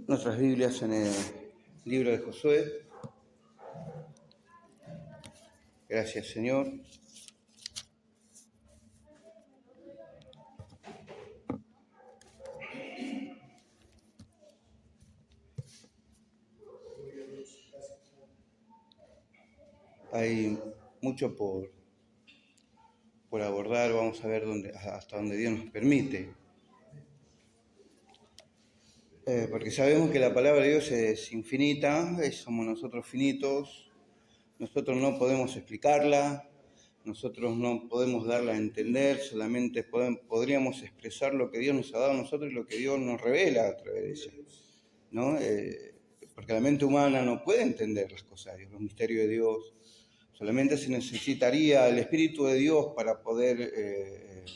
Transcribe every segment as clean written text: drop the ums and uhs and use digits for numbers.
nuestras Biblias en el libro de Josué. Gracias, Señor. Hay mucho por abordar, vamos a ver hasta dónde Dios nos permite. Porque sabemos que la palabra de Dios es infinita, somos nosotros finitos, nosotros no podemos explicarla, nosotros no podemos darla a entender, solamente podríamos expresar lo que Dios nos ha dado a nosotros y lo que Dios nos revela a través de ella, ¿no? Porque la mente humana no puede entender las cosas de Dios, los misterios de Dios. Solamente se necesitaría el Espíritu de Dios para poder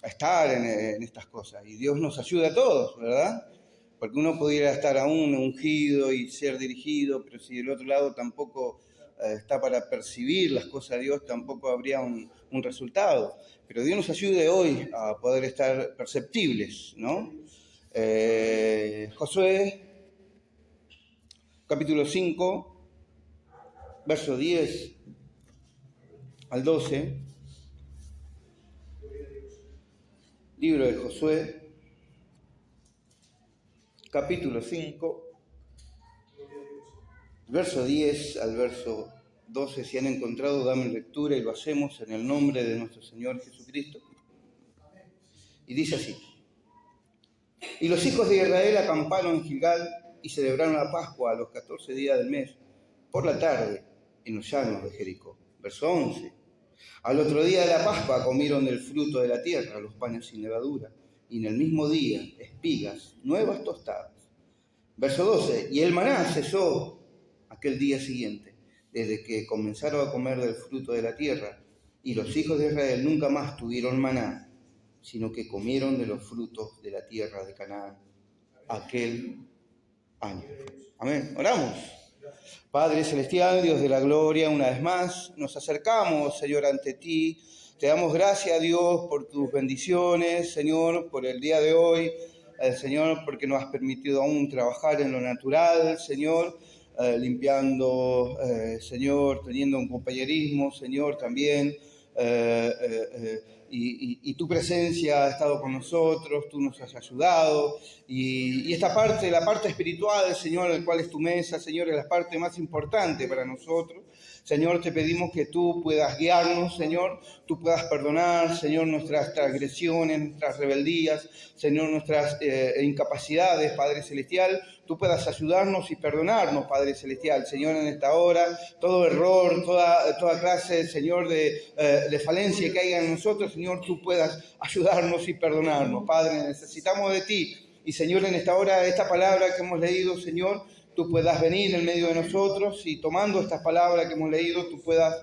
estar en estas cosas. Y Dios nos ayuda a todos, ¿verdad? Porque uno pudiera estar aún ungido y ser dirigido, pero si del otro lado tampoco está para percibir las cosas de Dios, tampoco habría un resultado. Pero Dios nos ayude hoy a poder estar perceptibles, ¿no? Josué, capítulo 5, verso 10 al 12, libro de Josué, capítulo 5, verso 10 al verso 12. Si han encontrado, dame lectura y lo hacemos en el nombre de nuestro Señor Jesucristo. Y dice así: Y los hijos de Israel acamparon en Gilgal y celebraron la Pascua a los 14 días del mes, por la tarde, en los llanos de Jericó. Verso 11. Al otro día de la Pascua comieron del fruto de la tierra, los panes sin levadura, y en el mismo día espigas nuevas tostadas. Verso 12. Y el maná cesó aquel día siguiente, desde que comenzaron a comer del fruto de la tierra, y los hijos de Israel nunca más tuvieron maná, sino que comieron de los frutos de la tierra de Canaán aquel año. Amén. Oramos. Padre celestial, Dios de la gloria, una vez más nos acercamos, Señor, ante ti. Te damos gracias, Dios, por tus bendiciones, Señor, por el día de hoy, Señor, porque nos has permitido aún trabajar en lo natural, Señor, limpiando, Señor, teniendo un compañerismo, Señor, también. Y tu presencia ha estado con nosotros, tú nos has ayudado, y esta parte, la parte espiritual, Señor, el cual es tu mesa, Señor, es la parte más importante para nosotros. Señor, te pedimos que tú puedas guiarnos, Señor, tú puedas perdonar, Señor, nuestras transgresiones, nuestras rebeldías, Señor, nuestras incapacidades, Padre Celestial, tú puedas ayudarnos y perdonarnos, Padre Celestial. Señor, en esta hora, todo error, toda clase, Señor, de falencia que haya en nosotros, Señor, tú puedas ayudarnos y perdonarnos. Padre, necesitamos de ti. Y, Señor, en esta hora, esta palabra que hemos leído, Señor, tú puedas venir en medio de nosotros y tomando estas palabras que hemos leído, tú puedas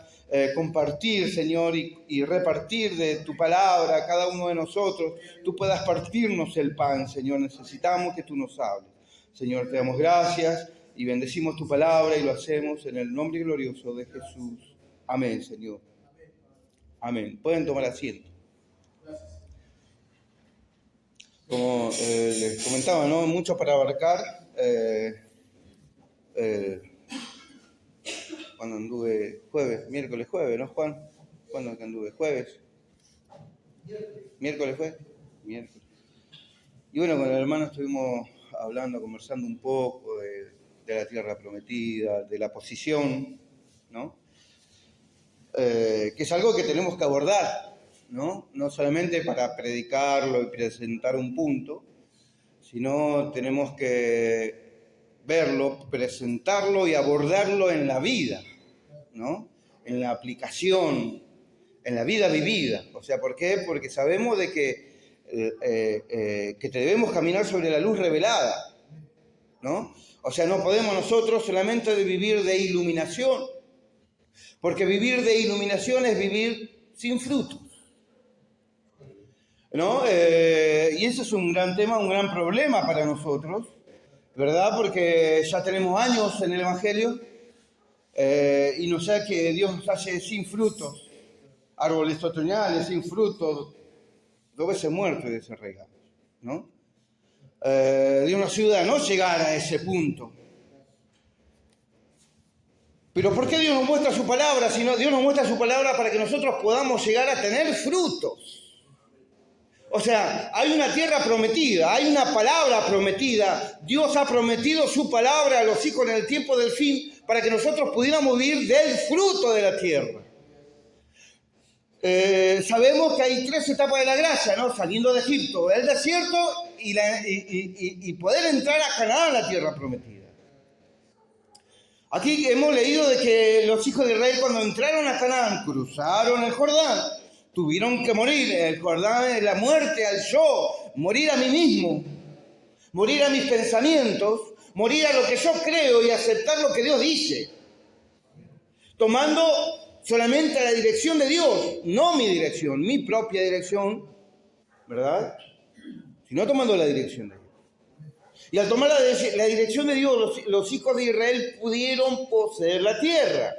compartir, Señor, y repartir de tu palabra a cada uno de nosotros. Tú puedas partirnos el pan, Señor. Necesitamos que tú nos hables. Señor, te damos gracias y bendecimos tu palabra y lo hacemos en el nombre glorioso de Jesús. Amén, Señor. Amén. Pueden tomar asiento. Como les comentaba, ¿no? Mucho para abarcar. Cuando anduve miércoles, jueves, ¿no, Juan? ¿Cuándo anduve? ¿Jueves? ¿Miércoles fue? Miércoles. Y bueno, con el hermano estuvimos hablando, conversando un poco de la tierra prometida, de la posición, ¿no? Que es algo que tenemos que abordar, ¿no? No solamente para predicarlo y presentar un punto, sino tenemos que verlo, presentarlo y abordarlo en la vida, ¿no? En la aplicación, en la vida vivida. O sea, ¿por qué? Porque sabemos de que debemos caminar sobre la luz revelada, ¿no? O sea, no podemos nosotros solamente vivir de iluminación, porque vivir de iluminación es vivir sin frutos, ¿no? Y eso es un gran tema, un gran problema para nosotros, ¿verdad? Porque ya tenemos años en el Evangelio y no sea que Dios nos hace sin frutos, árboles otoñales sin frutos, 2 veces muertos y desarraigados, ¿no? Dios nos ayuda a no llegar a ese punto. Pero ¿por qué Dios nos muestra su palabra? Dios nos muestra su palabra para que nosotros podamos llegar a tener frutos. O sea, hay una tierra prometida, hay una palabra prometida. Dios ha prometido su palabra a los hijos en el tiempo del fin para que nosotros pudiéramos vivir del fruto de la tierra. Sabemos que hay 3 etapas de la gracia, ¿no? Saliendo de Egipto, el desierto y poder entrar a Canaán, la tierra prometida. Aquí hemos leído de que los hijos de Israel cuando entraron a Canaán, cruzaron el Jordán, tuvieron que morir. El Jordán es la muerte al yo, morir a mí mismo, morir a mis pensamientos, morir a lo que yo creo y aceptar lo que Dios dice. Tomando solamente la dirección de Dios, no mi dirección, mi propia dirección, ¿verdad? Sino tomando la dirección de Dios. Y al tomar la dirección de Dios, los hijos de Israel pudieron poseer la tierra.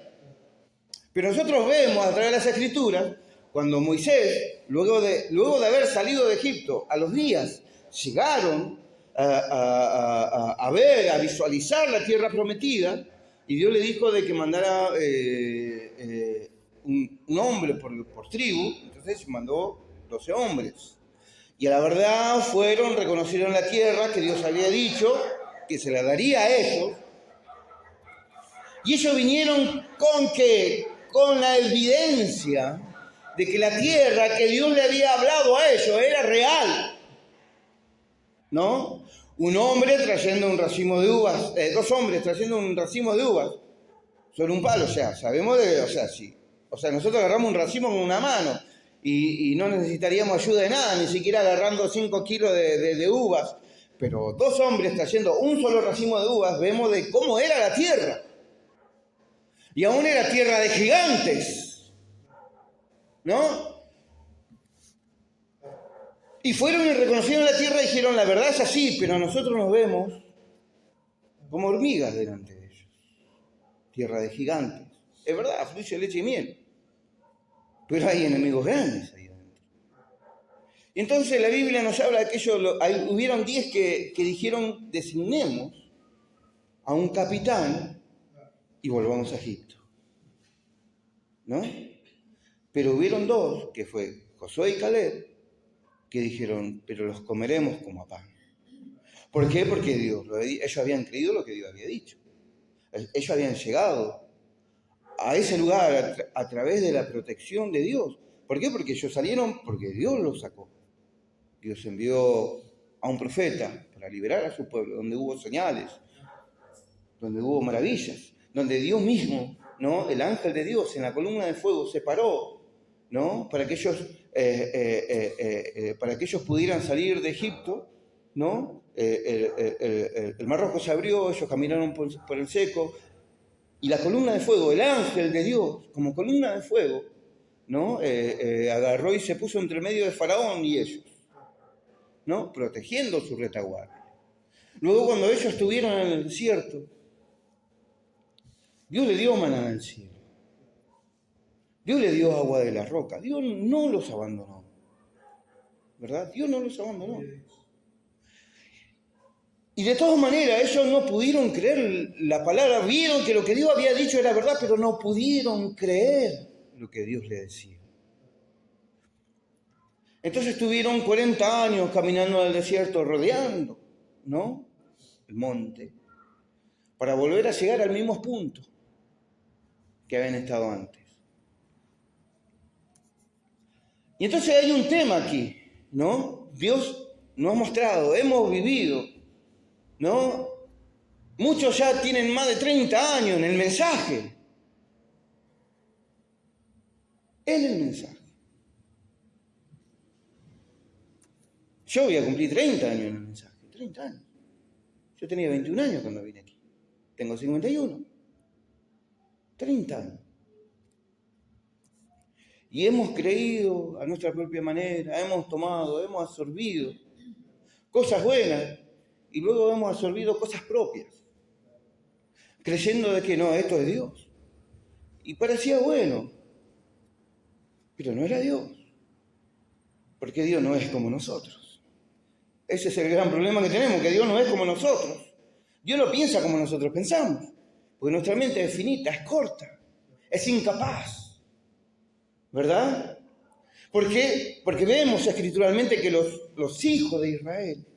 Pero nosotros vemos a través de las Escrituras, cuando Moisés, luego de haber salido de Egipto, a los días llegaron a ver, a visualizar la tierra prometida, y Dios le dijo de que mandara un hombre por tribu, entonces mandó 12 hombres. Y a la verdad reconocieron la tierra que Dios había dicho, que se la daría a ellos. Y ellos vinieron ¿con qué? Con la evidencia de que la tierra que Dios le había hablado a ellos era real. ¿No? Un hombre trayendo un racimo de uvas, 2 hombres trayendo un racimo de uvas sobre un palo, o sea, sabemos sí. O sea, nosotros agarramos un racimo con una mano y no necesitaríamos ayuda de nada, ni siquiera agarrando 5 kilos de uvas. Pero 2 hombres trayendo un solo racimo de uvas, vemos de cómo era la tierra. Y aún era tierra de gigantes, ¿no? Y fueron y reconocieron la tierra y dijeron, la verdad es así, pero nosotros nos vemos como hormigas delante de ellos. Tierra de gigantes. Es verdad, fluye leche y miel. Pero hay enemigos grandes ahí adentro. Y entonces la Biblia nos habla de que hubieron 10 que dijeron, designemos a un capitán y volvamos a Egipto. ¿No? Pero hubieron 2, que fue Josué y Caleb, que dijeron, pero los comeremos como a pan. ¿Por qué? Porque ellos habían creído lo que Dios había dicho. Ellos habían llegado a ese lugar a través de la protección de Dios. ¿Por qué? Porque ellos salieron porque Dios los sacó. Dios envió a un profeta para liberar a su pueblo, donde hubo señales, donde hubo maravillas, donde Dios mismo, ¿no? El ángel de Dios en la columna de fuego se paró, ¿no? Para que ellos pudieran salir de Egipto, ¿no? El mar rojo se abrió, ellos caminaron por el seco, y la columna de fuego, el ángel de Dios, como columna de fuego, ¿no? Agarró y se puso entre medio de Faraón y ellos, ¿no? Protegiendo su retaguardia. Luego, cuando ellos estuvieron en el desierto, Dios le dio maná del cielo. Dios le dio agua de la roca. Dios no los abandonó. ¿Verdad? Dios no los abandonó. Y de todas maneras, ellos no pudieron creer la palabra. Vieron que lo que Dios había dicho era verdad, pero no pudieron creer lo que Dios le decía. Entonces estuvieron 40 años caminando en el desierto, rodeando, ¿no? El monte, para volver a llegar al mismo punto que habían estado antes. Y entonces hay un tema aquí, ¿no? Dios nos ha mostrado, hemos vivido, ¿no? Muchos ya tienen más de 30 años en el mensaje. En el mensaje. Yo voy a cumplir 30 años en el mensaje, 30 años. Yo tenía 21 años cuando vine aquí. Tengo 51. 30 años. Y hemos creído a nuestra propia manera, hemos tomado, hemos absorbido cosas buenas y luego hemos absorbido cosas propias, creyendo de que no, esto es Dios. Y parecía bueno, pero no era Dios, porque Dios no es como nosotros. Ese es el gran problema que tenemos, que Dios no es como nosotros. Dios no piensa como nosotros pensamos, porque nuestra mente es finita, es corta, es incapaz, ¿verdad? ¿Por qué? Porque vemos escrituralmente que los hijos de Israel,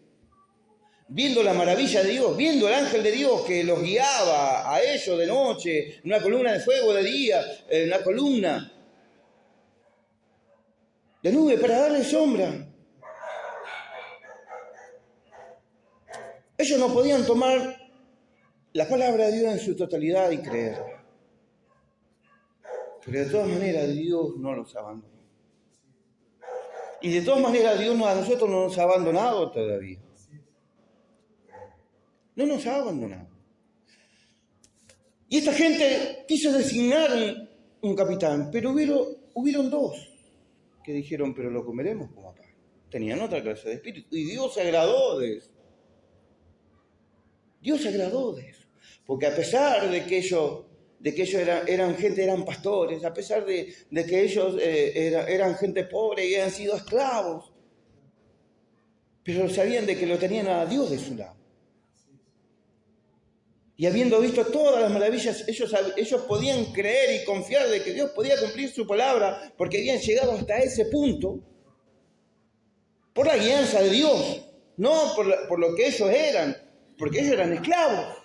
viendo la maravilla de Dios, viendo el ángel de Dios que los guiaba a ellos de noche, en una columna de fuego de día, en una columna de nube para darle sombra, ellos no podían tomar la palabra de Dios en su totalidad y creerla. Pero de todas maneras Dios no los abandonó. Y de todas maneras Dios a nosotros no nos ha abandonado todavía. No nos ha abandonado. Y esta gente quiso designar un capitán, pero hubieron dos que dijeron, pero lo comeremos como pan. Tenían otra clase de espíritu. Y Dios se agradó de eso. Dios se agradó de eso. Porque a pesar de que ellos eran pastores, a pesar de que ellos eran gente pobre y habían sido esclavos, pero sabían de que lo tenían a Dios de su lado. Y habiendo visto todas las maravillas, ellos podían creer y confiar de que Dios podía cumplir su palabra, porque habían llegado hasta ese punto por la guianza de Dios, no por lo que ellos eran, porque ellos eran esclavos.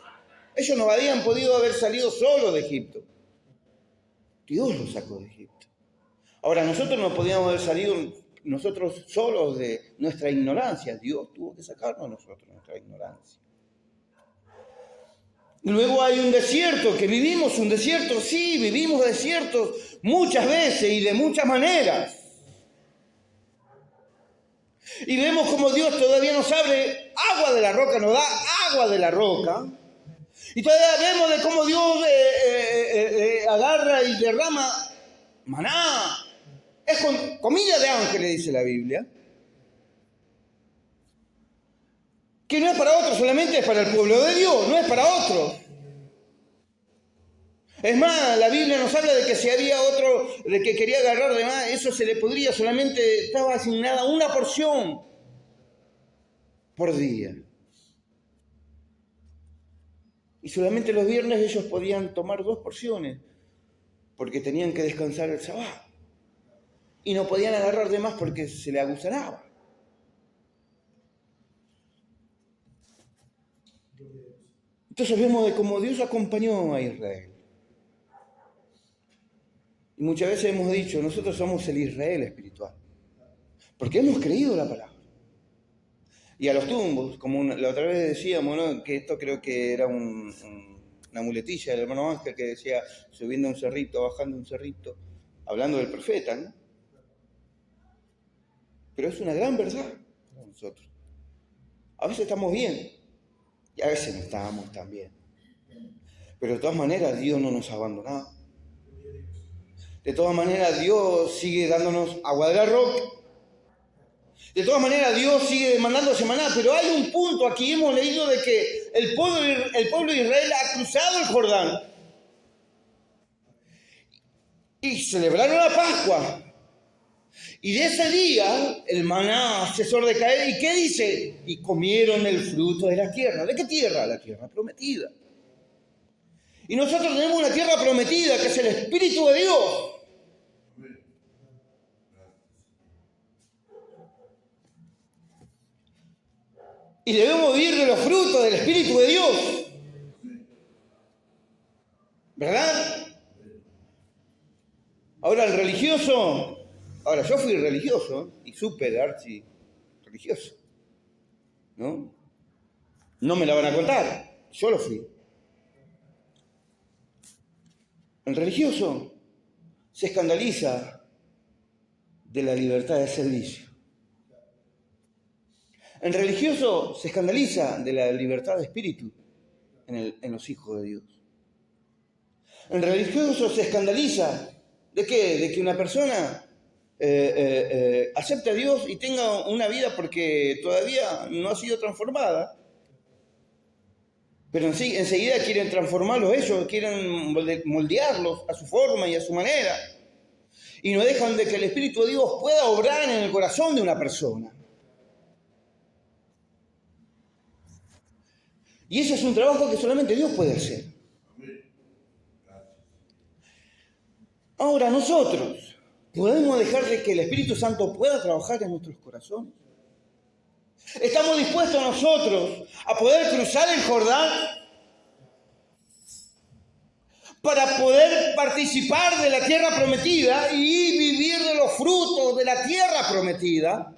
Ellos no habían podido haber salido solos de Egipto. Dios los sacó de Egipto. Ahora, nosotros no podíamos haber salido nosotros solos de nuestra ignorancia. Dios tuvo que sacarnos nosotros nuestra ignorancia. Y luego hay un desierto, que vivimos un desierto, sí, vivimos desiertos muchas veces y de muchas maneras. Y vemos como Dios todavía nos abre agua de la roca, nos da agua de la roca. Y todavía vemos de cómo Dios agarra y derrama maná. Es comida de ángeles, dice la Biblia. Que no es para otros, solamente es para el pueblo de Dios, no es para otros. Es más, la Biblia nos habla de que si había otro de que quería agarrar de más, eso se le podría, solamente estaba asignada una porción por día. Y solamente los viernes ellos podían tomar 2 porciones, porque tenían que descansar el sábado. Y no podían agarrar de más porque se le aguzanaba. Entonces vemos de cómo Dios acompañó a Israel. Y muchas veces hemos dicho, nosotros somos el Israel espiritual, porque hemos creído la palabra. Y a los tumbos, como la otra vez decíamos, ¿no? Que esto creo que era una muletilla del hermano Ángel que decía, subiendo un cerrito, bajando un cerrito, hablando del profeta, ¿no? Pero es una gran verdad para nosotros. A veces estamos bien y a veces no estábamos tan bien. Pero de todas maneras Dios no nos ha abandonado. De todas maneras Dios sigue dándonos agua de la roca. De todas maneras Dios sigue mandando maná. Pero hay un punto aquí, hemos leído de que el pueblo de Israel ha cruzado el Jordán. Y celebraron la Pascua. Y de ese día el maná cesó de caer. ¿Y qué dice? Y comieron el fruto de la tierra. ¿De qué tierra? La tierra prometida. Y nosotros tenemos una tierra prometida que es el Espíritu de Dios. Y debemos vivir de los frutos del Espíritu de Dios. ¿Verdad? Ahora el religioso... Ahora yo fui religioso y súper archi religioso. ¿No? No me la van a contar. Yo lo fui. El religioso se escandaliza de la libertad de servicio. El religioso se escandaliza de la libertad de espíritu en los hijos de Dios. El religioso se escandaliza ¿de qué? De que una persona acepte a Dios y tenga una vida porque todavía no ha sido transformada. Pero enseguida quieren transformarlos ellos, quieren moldearlos a su forma y a su manera. Y no dejan de que el Espíritu de Dios pueda obrar en el corazón de una persona. Y ese es un trabajo que solamente Dios puede hacer. Ahora nosotros podemos dejar de que el Espíritu Santo pueda trabajar en nuestros corazones. ¿Estamos dispuestos nosotros a poder cruzar el Jordán para poder participar de la tierra prometida y vivir de los frutos de la tierra prometida?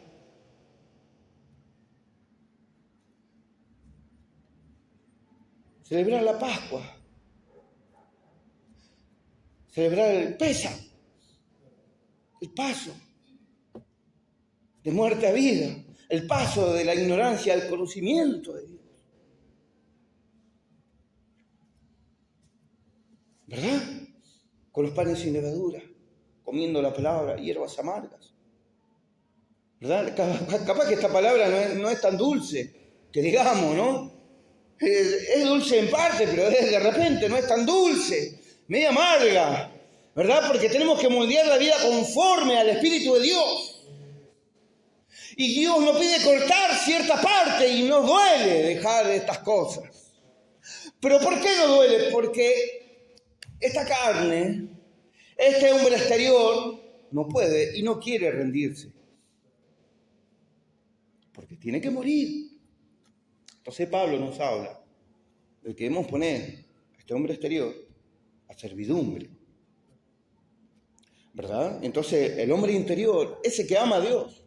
Celebrar la Pascua, celebrar el Pésam, el paso de muerte a vida, el paso de la ignorancia al conocimiento de Dios. ¿Verdad? Con los panes sin levadura, comiendo la palabra, hierbas amargas. ¿Verdad? Capaz que esta palabra no es tan dulce, que digamos, ¿no? Es dulce en parte, pero de repente no es tan dulce, media amarga, ¿verdad? Porque tenemos que moldear la vida conforme al Espíritu de Dios. Y Dios nos pide cortar cierta parte y nos duele dejar estas cosas. ¿Pero por qué nos duele? Porque esta carne, este hombre exterior, no puede y no quiere rendirse. Porque tiene que morir. Entonces Pablo nos habla de que debemos poner a este hombre exterior a servidumbre. ¿Verdad? Entonces el hombre interior, ese que ama a Dios,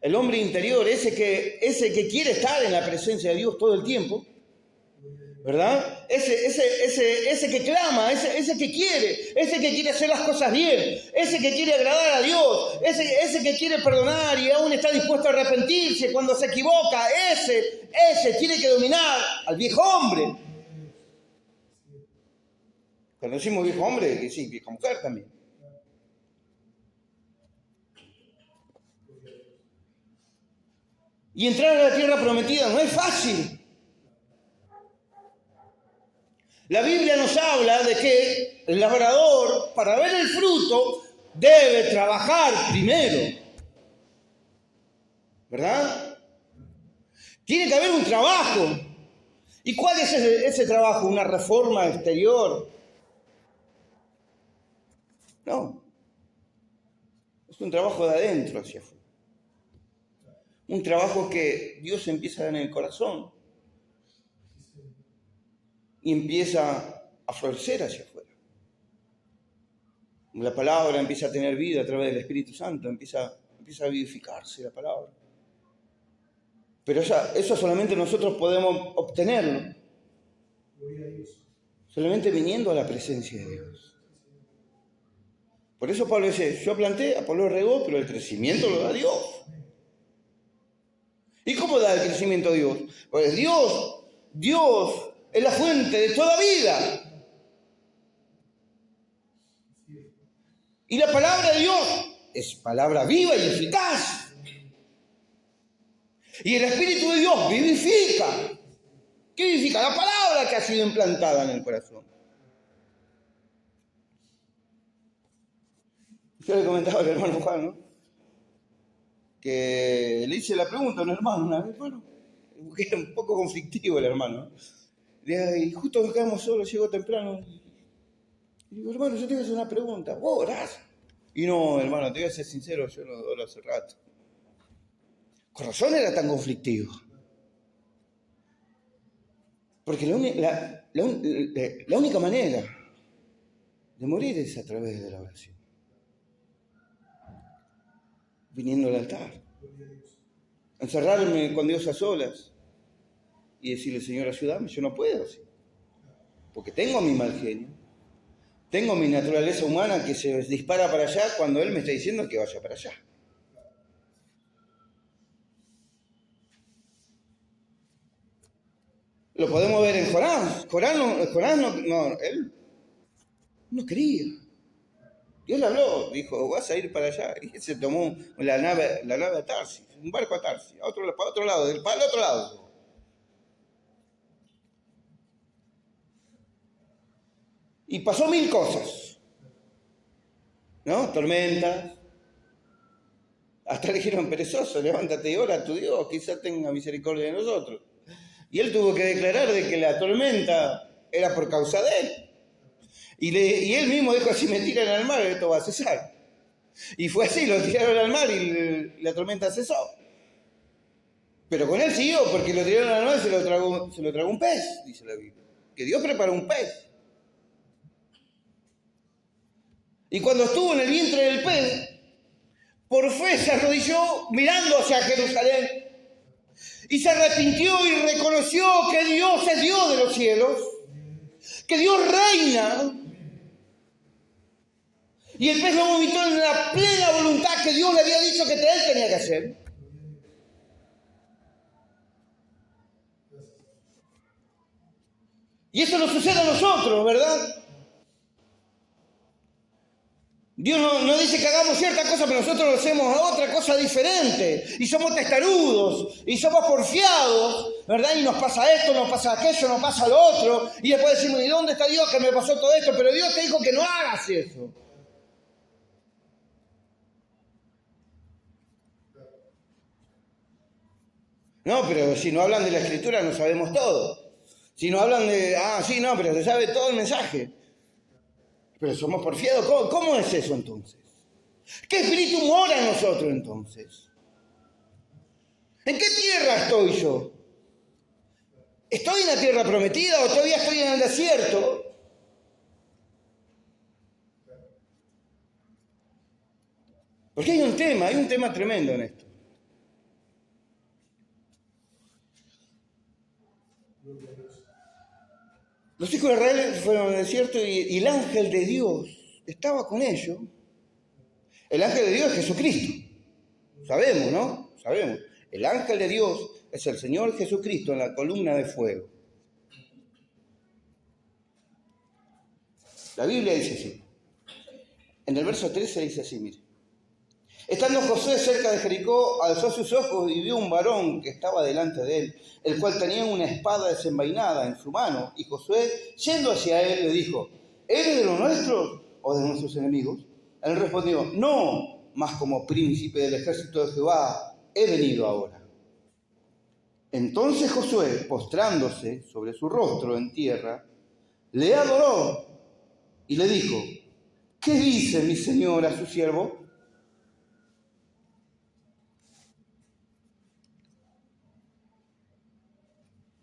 el hombre interior, ese que quiere estar en la presencia de Dios todo el tiempo, ¿verdad? Ese que clama, ese que quiere hacer las cosas bien, ese que quiere agradar a Dios, ese que quiere perdonar y aún está dispuesto a arrepentirse cuando se equivoca, ese tiene que dominar al viejo hombre. Cuando decimos viejo hombre, que sí, vieja mujer también. Y entrar a la tierra prometida no es fácil. La Biblia nos habla de que el labrador, para ver el fruto, debe trabajar primero. ¿Verdad? Tiene que haber un trabajo. ¿Y cuál es ese trabajo? ¿Una reforma exterior? No. Es un trabajo de adentro hacia afuera. Un trabajo que Dios empieza a dar en el corazón y empieza a florecer hacia afuera. La palabra empieza a tener vida a través del Espíritu Santo, empieza a vivificarse la palabra. Pero eso solamente nosotros podemos obtenerlo solamente viniendo a la presencia de Dios. Por eso Pablo dice, yo planté, Apolo regó, pero el crecimiento lo da Dios. ¿Y cómo da el crecimiento Dios? Pues Dios es la fuente de toda vida. Y la palabra de Dios es palabra viva y eficaz. Y el Espíritu de Dios vivifica. ¿Qué vivifica? La palabra que ha sido implantada en el corazón. Yo le comentaba al hermano Juan, ¿no? Que le hice la pregunta a un hermano una vez, bueno, que era un poco conflictivo el hermano, ¿no? Y justo nos quedamos solos, llegó temprano. Y digo, hermano, yo te voy a hacer una pregunta, ¿vos orás? Y no, hermano, te voy a ser sincero, yo no oro hace rato. Con razón era tan conflictivo. Porque la única manera de morir es a través de la oración. Viniendo al altar. Encerrarme con Dios a solas y decirle, Señor, ayúdame, yo no puedo así. Porque tengo mi mal genio. Tengo mi naturaleza humana que se dispara para allá cuando Él me está diciendo que vaya para allá. Lo podemos ver en Jonás. Jonás él no quería. Dios le habló, dijo, vas a ir para allá. Y se tomó la nave a Tarsis, un barco a Tarsis, para otro lado. Y pasó 1000 cosas, ¿no? Tormentas. Hasta le dijeron, perezoso, levántate y ora a tu Dios, quizá tenga misericordia de nosotros. Y él tuvo que declarar de que la tormenta era por causa de él. Y él mismo dijo, si me tiran al mar, esto va a cesar. Y fue así, lo tiraron al mar y la tormenta cesó. Pero con él siguió, porque lo tiraron al mar y se lo tragó un pez, dice la Biblia. Que Dios preparó un pez. Y cuando estuvo en el vientre del pez, por fe se arrodilló mirando hacia Jerusalén. Y se arrepintió y reconoció que Dios es Dios de los cielos, que Dios reina. Y el pez lo vomitó en la plena voluntad que Dios le había dicho que él tenía que hacer. Y eso nos sucede a nosotros, ¿verdad? Dios no dice que hagamos cierta cosa, pero nosotros lo hacemos a otra cosa diferente. Y somos testarudos, y somos porfiados, ¿verdad? Y nos pasa esto, nos pasa aquello, nos pasa lo otro. Y después decimos, ¿y dónde está Dios que me pasó todo esto? Pero Dios te dijo que no hagas eso. No, pero si no hablan de la Escritura no sabemos todo. Si no hablan de, sí, no, pero se sabe todo el mensaje. Pero somos porfiados. ¿Cómo es eso entonces? ¿Qué espíritu mora en nosotros entonces? ¿En qué tierra estoy yo? ¿Estoy en la tierra prometida o todavía estoy en el desierto? Porque hay un tema tremendo en esto. Los hijos de Israel fueron al desierto y el ángel de Dios estaba con ellos. El ángel de Dios es Jesucristo. Sabemos, ¿no? Sabemos. El ángel de Dios es el Señor Jesucristo en la columna de fuego. La Biblia dice así. En el verso 13 dice así, mire. Estando Josué cerca de Jericó, alzó sus ojos y vio un varón que estaba delante de él, el cual tenía una espada desenvainada en su mano. Y Josué, yendo hacia él, le dijo, ¿eres de los nuestros o de nuestros enemigos? Él respondió, no, mas como príncipe del ejército de Jehová he venido ahora. Entonces Josué, postrándose sobre su rostro en tierra, le adoró y le dijo, ¿qué dice mi señor a su siervo?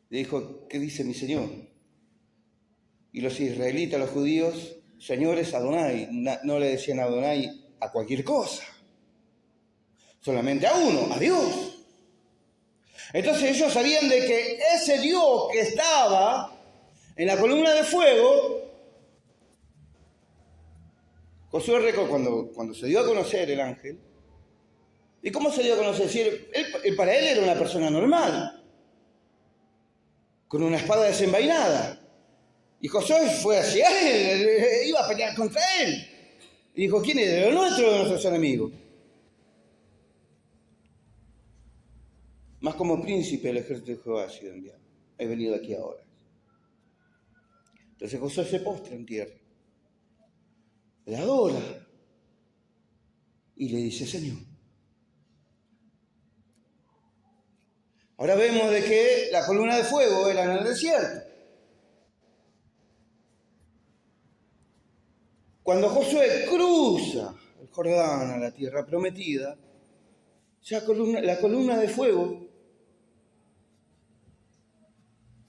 Le dijo, ¿qué dice mi señor? Y los israelitas, los judíos, señores Adonai, no le decían Adonai a cualquier cosa, solamente a uno, a Dios. Entonces ellos sabían de que ese Dios que estaba en la columna de fuego, Josué cuando se dio a conocer el ángel, ¿y cómo se dio a conocer? Si para él era una persona normal, con una espada desenvainada. Y Josué fue hacia él, iba a pelear contra él. Y dijo, ¿quién es? ¿De los nuestros o de nuestros enemigos? Más como príncipe del ejército de Jehová ha sido enviado. He venido aquí ahora. Entonces Josué se postra en tierra. Le adora. Y le dice, Señor. Ahora vemos de que la columna de fuego era en el desierto. Cuando Josué cruza el Jordán a la tierra prometida, ya la columna de fuego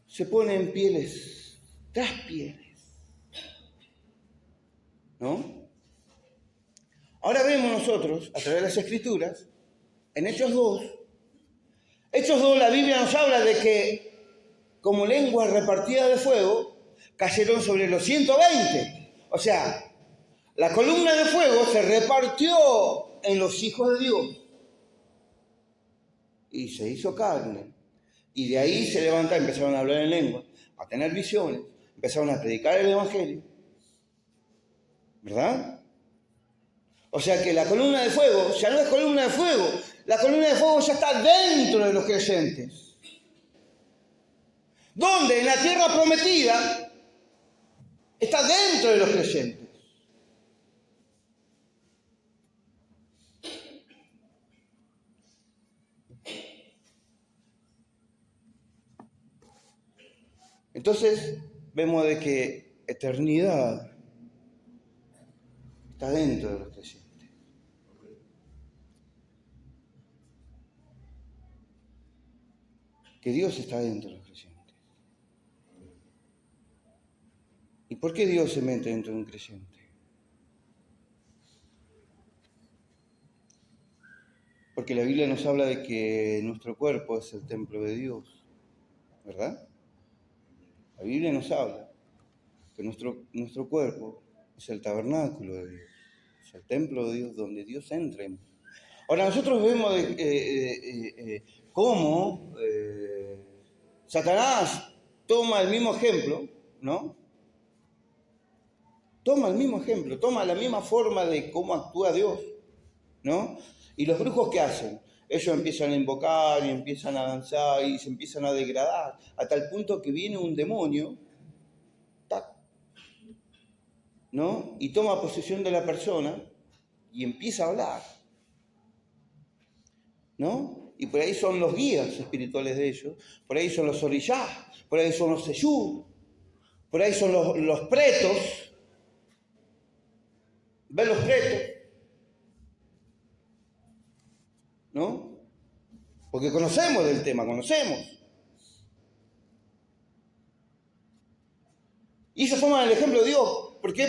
se pone en pieles, tras pieles, ¿no? Ahora vemos nosotros, a través de las Escrituras, en Hechos 2, la Biblia nos habla de que como lenguas repartidas de fuego, cayeron sobre los 120. O sea, la columna de fuego se repartió en los hijos de Dios y se hizo carne. Y de ahí se levantaron, empezaron a hablar en lengua, a tener visiones, empezaron a predicar el Evangelio. ¿Verdad? O sea que la columna de fuego ya no es columna de fuego, la columna de fuego ya está dentro de los creyentes. ¿Dónde? En la tierra prometida está dentro de los creyentes. Entonces vemos de que eternidad está dentro de los creyentes. Que Dios está dentro de los creyentes. ¿Y por qué Dios se mete dentro de un creyente? Porque la Biblia nos habla de que nuestro cuerpo es el templo de Dios, ¿verdad? La Biblia nos habla que nuestro cuerpo es el tabernáculo de Dios, es el templo de Dios donde Dios entra. Ahora nosotros vemos cómo Satanás toma el mismo ejemplo, ¿no? Toma el mismo ejemplo, toma la misma forma de cómo actúa Dios, ¿no? Y los brujos, ¿qué hacen? Ellos empiezan a invocar y empiezan a danzar y se empiezan a degradar, a tal punto que viene un demonio, ¡tac!, ¿no? Y toma posesión de la persona y empieza a hablar, ¿no? Y por ahí son los guías espirituales de ellos, por ahí son los orillás, por ahí son los seyú, por ahí son los pretos. ¿Ven los pretos? ¿No? Porque conocemos del tema, conocemos. Y ellos toman el ejemplo de Dios. ¿Por qué?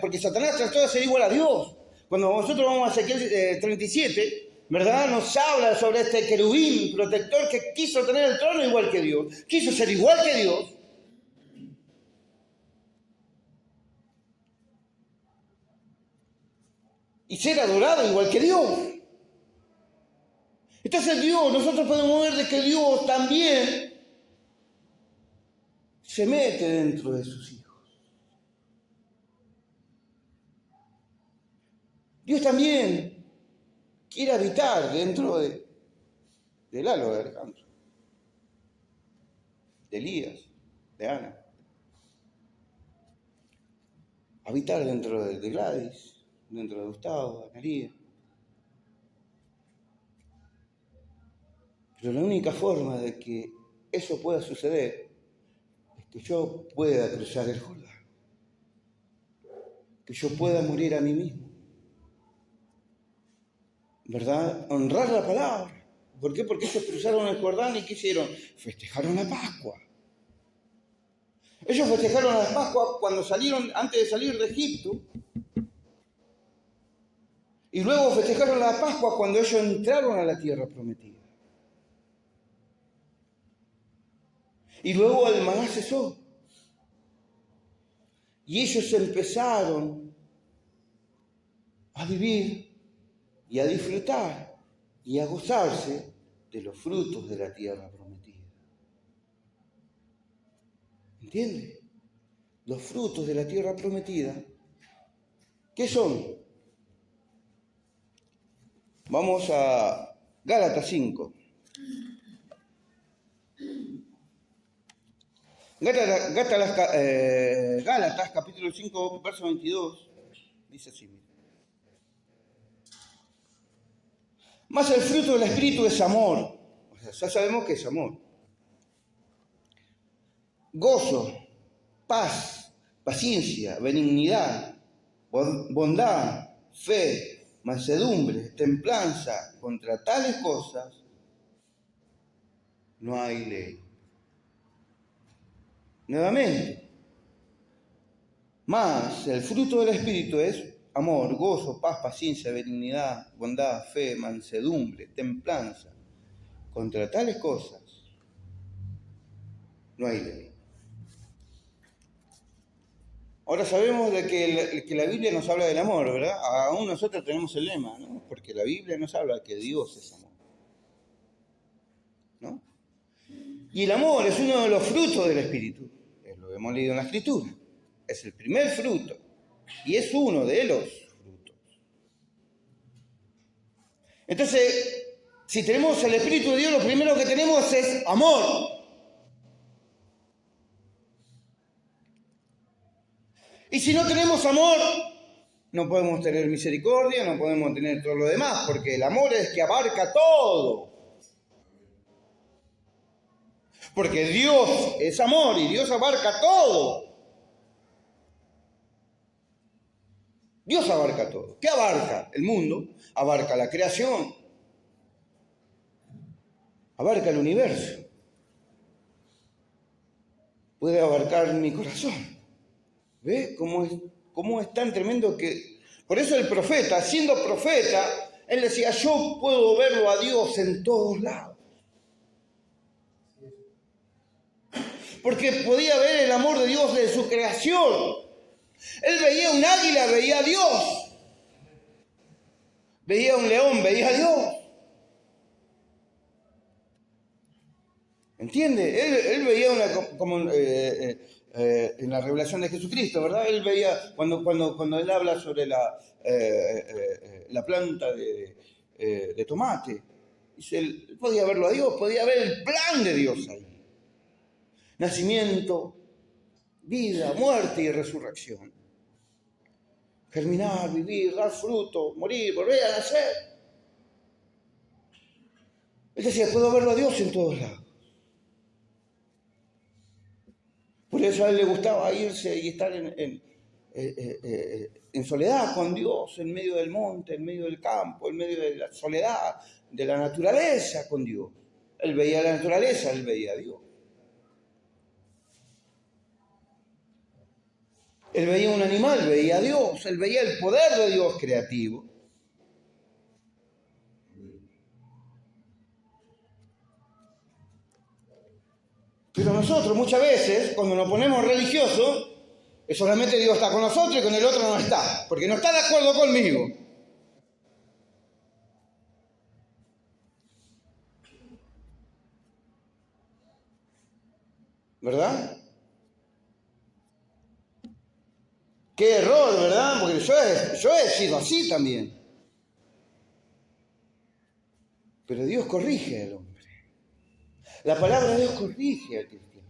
Porque Satanás trató de ser igual a Dios. Cuando nosotros vamos a Ezequiel 37, ¿verdad? Nos habla sobre este querubín protector que quiso tener el trono igual que Dios. Quiso ser igual que Dios. Y ser adorado igual que Dios. Entonces Dios, nosotros podemos ver de que Dios también se mete dentro de sus hijos. Dios también quiere habitar dentro del halo de Alejandro, de Elías, de Ana. Habitar dentro de Gladys, dentro de Gustavo, de María. Pero la única forma de que eso pueda suceder es que yo pueda cruzar el Jordán, que yo pueda morir a mí mismo, ¿verdad? Honrar la palabra. ¿Por qué? Porque ellos cruzaron el Jordán y ¿qué hicieron? Festejaron la Pascua. Ellos festejaron la Pascua cuando salieron, antes de salir de Egipto. Y luego festejaron la Pascua cuando ellos entraron a la tierra prometida. Y luego el maná cesó. Y ellos empezaron a vivir y a disfrutar y a gozarse de los frutos de la tierra prometida. ¿Entiende? Los frutos de la tierra prometida, ¿qué son? Vamos a Gálatas 5. Gálatas, capítulo 5, verso 22, dice así. Mas el fruto del Espíritu es amor. O sea, ya sabemos que es amor. Gozo, paz, paciencia, benignidad, bondad, fe, mansedumbre, templanza. Contra tales cosas no hay ley. Nuevamente, mas el fruto del Espíritu es amor, gozo, paz, paciencia, benignidad, bondad, fe, mansedumbre, templanza. Contra tales cosas no hay ley. Ahora sabemos de que la Biblia nos habla del amor, ¿verdad? Aún nosotros tenemos el lema, ¿no? Porque la Biblia nos habla que Dios es amor, ¿no? Y el amor es uno de los frutos del Espíritu. Lo hemos leído en la Escritura. Es el primer fruto. Y es uno de los frutos. Entonces, si tenemos el Espíritu de Dios, lo primero que tenemos es amor. Y si no tenemos amor, no podemos tener misericordia, no podemos tener todo lo demás, porque el amor es que abarca todo. Porque Dios es amor y Dios abarca todo. Dios abarca todo. ¿Qué abarca? El mundo abarca la creación, abarca el universo. Puede abarcar mi corazón. ¿Ve cómo es tan tremendo que... Por eso el profeta, siendo profeta, él decía, yo puedo verlo a Dios en todos lados. Porque podía ver el amor de Dios de su creación. Él veía un águila, veía a Dios. Veía un león, veía a Dios. ¿Entiende? Él veía en la revelación de Jesucristo, ¿verdad? Él veía, cuando él habla sobre la planta de tomate, dice, él podía verlo a Dios, podía ver el plan de Dios ahí. Nacimiento, vida, muerte y resurrección. Germinar, vivir, dar fruto, morir, volver a nacer. Él decía, puedo verlo a Dios en todos lados. Por eso a él le gustaba irse y estar en soledad con Dios, en medio del monte, en medio del campo, en medio de la soledad, de la naturaleza con Dios. Él veía la naturaleza, él veía a Dios. Él veía un animal, veía a Dios, él veía el poder de Dios creativo. Pero nosotros muchas veces, cuando nos ponemos religiosos, solamente Dios está con nosotros y con el otro no está, porque no está de acuerdo conmigo. ¿Verdad? Qué error, ¿verdad? Porque yo he sido así también. Pero Dios corrige al hombre. La palabra de Dios corrige al cristiano.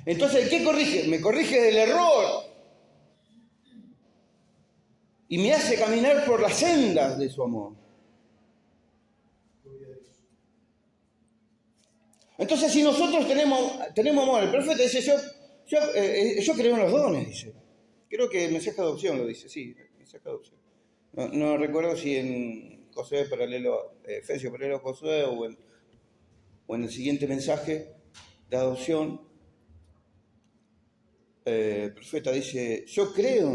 Entonces, ¿qué corrige? Me corrige del error. Y me hace caminar por las sendas de su amor. Entonces, si nosotros tenemos amor, el profeta dice, yo creo en los dones, dice. Creo que el mensaje de adopción lo dice, sí, el mensaje de adopción. No recuerdo si en Josué paralelo, Efesios paralelo a Josué o en el siguiente mensaje de adopción, el profeta dice, yo creo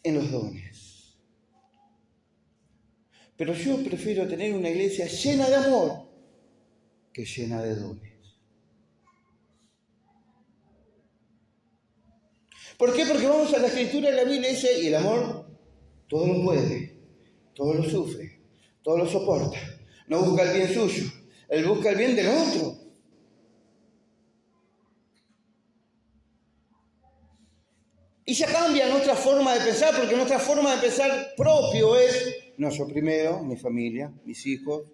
en los dones, pero yo prefiero tener una iglesia llena de amor que llena de dones. ¿Por qué? Porque vamos a la Escritura y la Biblia dice, y el amor todo lo puede, todo lo sufre, todo lo soporta, no busca el bien suyo, él busca el bien del otro. Y ya cambia nuestra forma de pensar, porque nuestra forma de pensar propio es, no, yo primero, mi familia, mis hijos,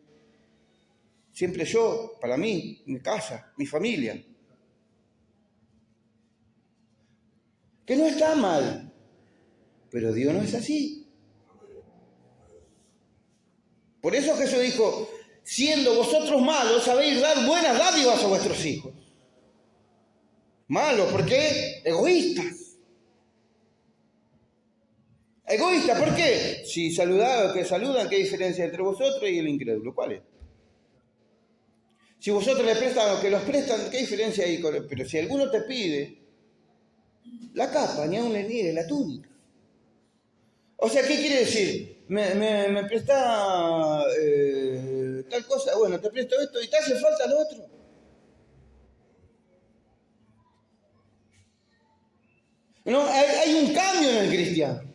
siempre yo, para mí, mi casa, mi familia. Que no está mal, pero Dios no es así. Por eso Jesús dijo, siendo vosotros malos, sabéis dar buenas dádivas a vuestros hijos. Malos, ¿por qué? Egoístas. Egoísta, ¿por qué? Si saludan, ¿qué diferencia entre vosotros y el incrédulo? ¿Cuál es? Si vosotros le prestan a los que los prestan, ¿qué diferencia hay? Pero si alguno te pide la capa, ni aún le niegue la túnica. O sea, ¿qué quiere decir? Me presta tal cosa, bueno, te presto esto y te hace falta lo otro. No, hay un cambio en el cristiano.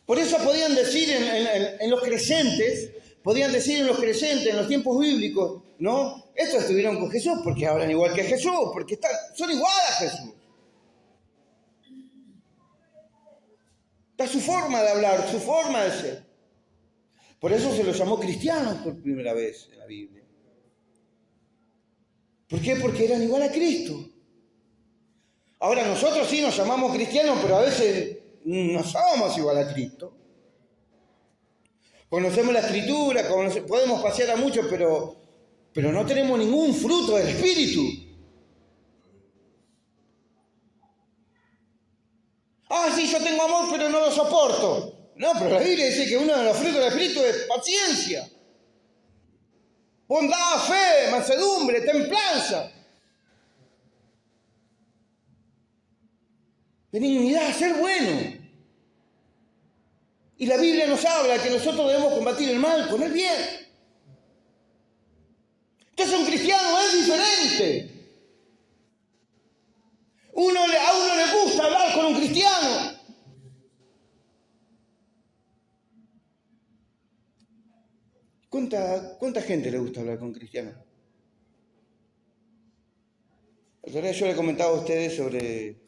Por eso podían decir en los creyentes, en los tiempos bíblicos, ¿no? Estos estuvieron con Jesús porque hablan igual que Jesús, porque son iguales a Jesús. Está su forma de hablar, su forma de ser. Por eso se los llamó cristianos por primera vez en la Biblia. ¿Por qué? Porque eran igual a Cristo. Ahora nosotros sí nos llamamos cristianos, pero a veces no somos igual a Cristo. Conocemos la Escritura, podemos pasear a muchos, pero no tenemos ningún fruto del Espíritu. Ah, sí, yo tengo amor, pero no lo soporto. No, pero la Biblia dice que uno de los frutos del Espíritu es paciencia, bondad, fe, mansedumbre, templanza, benignidad, ser bueno. Y la Biblia nos habla que nosotros debemos combatir el mal con el bien. Entonces un cristiano es diferente. A uno le gusta hablar con un cristiano. ¿Cuánta gente le gusta hablar con un cristiano? El otro día yo le comentaba a ustedes sobre,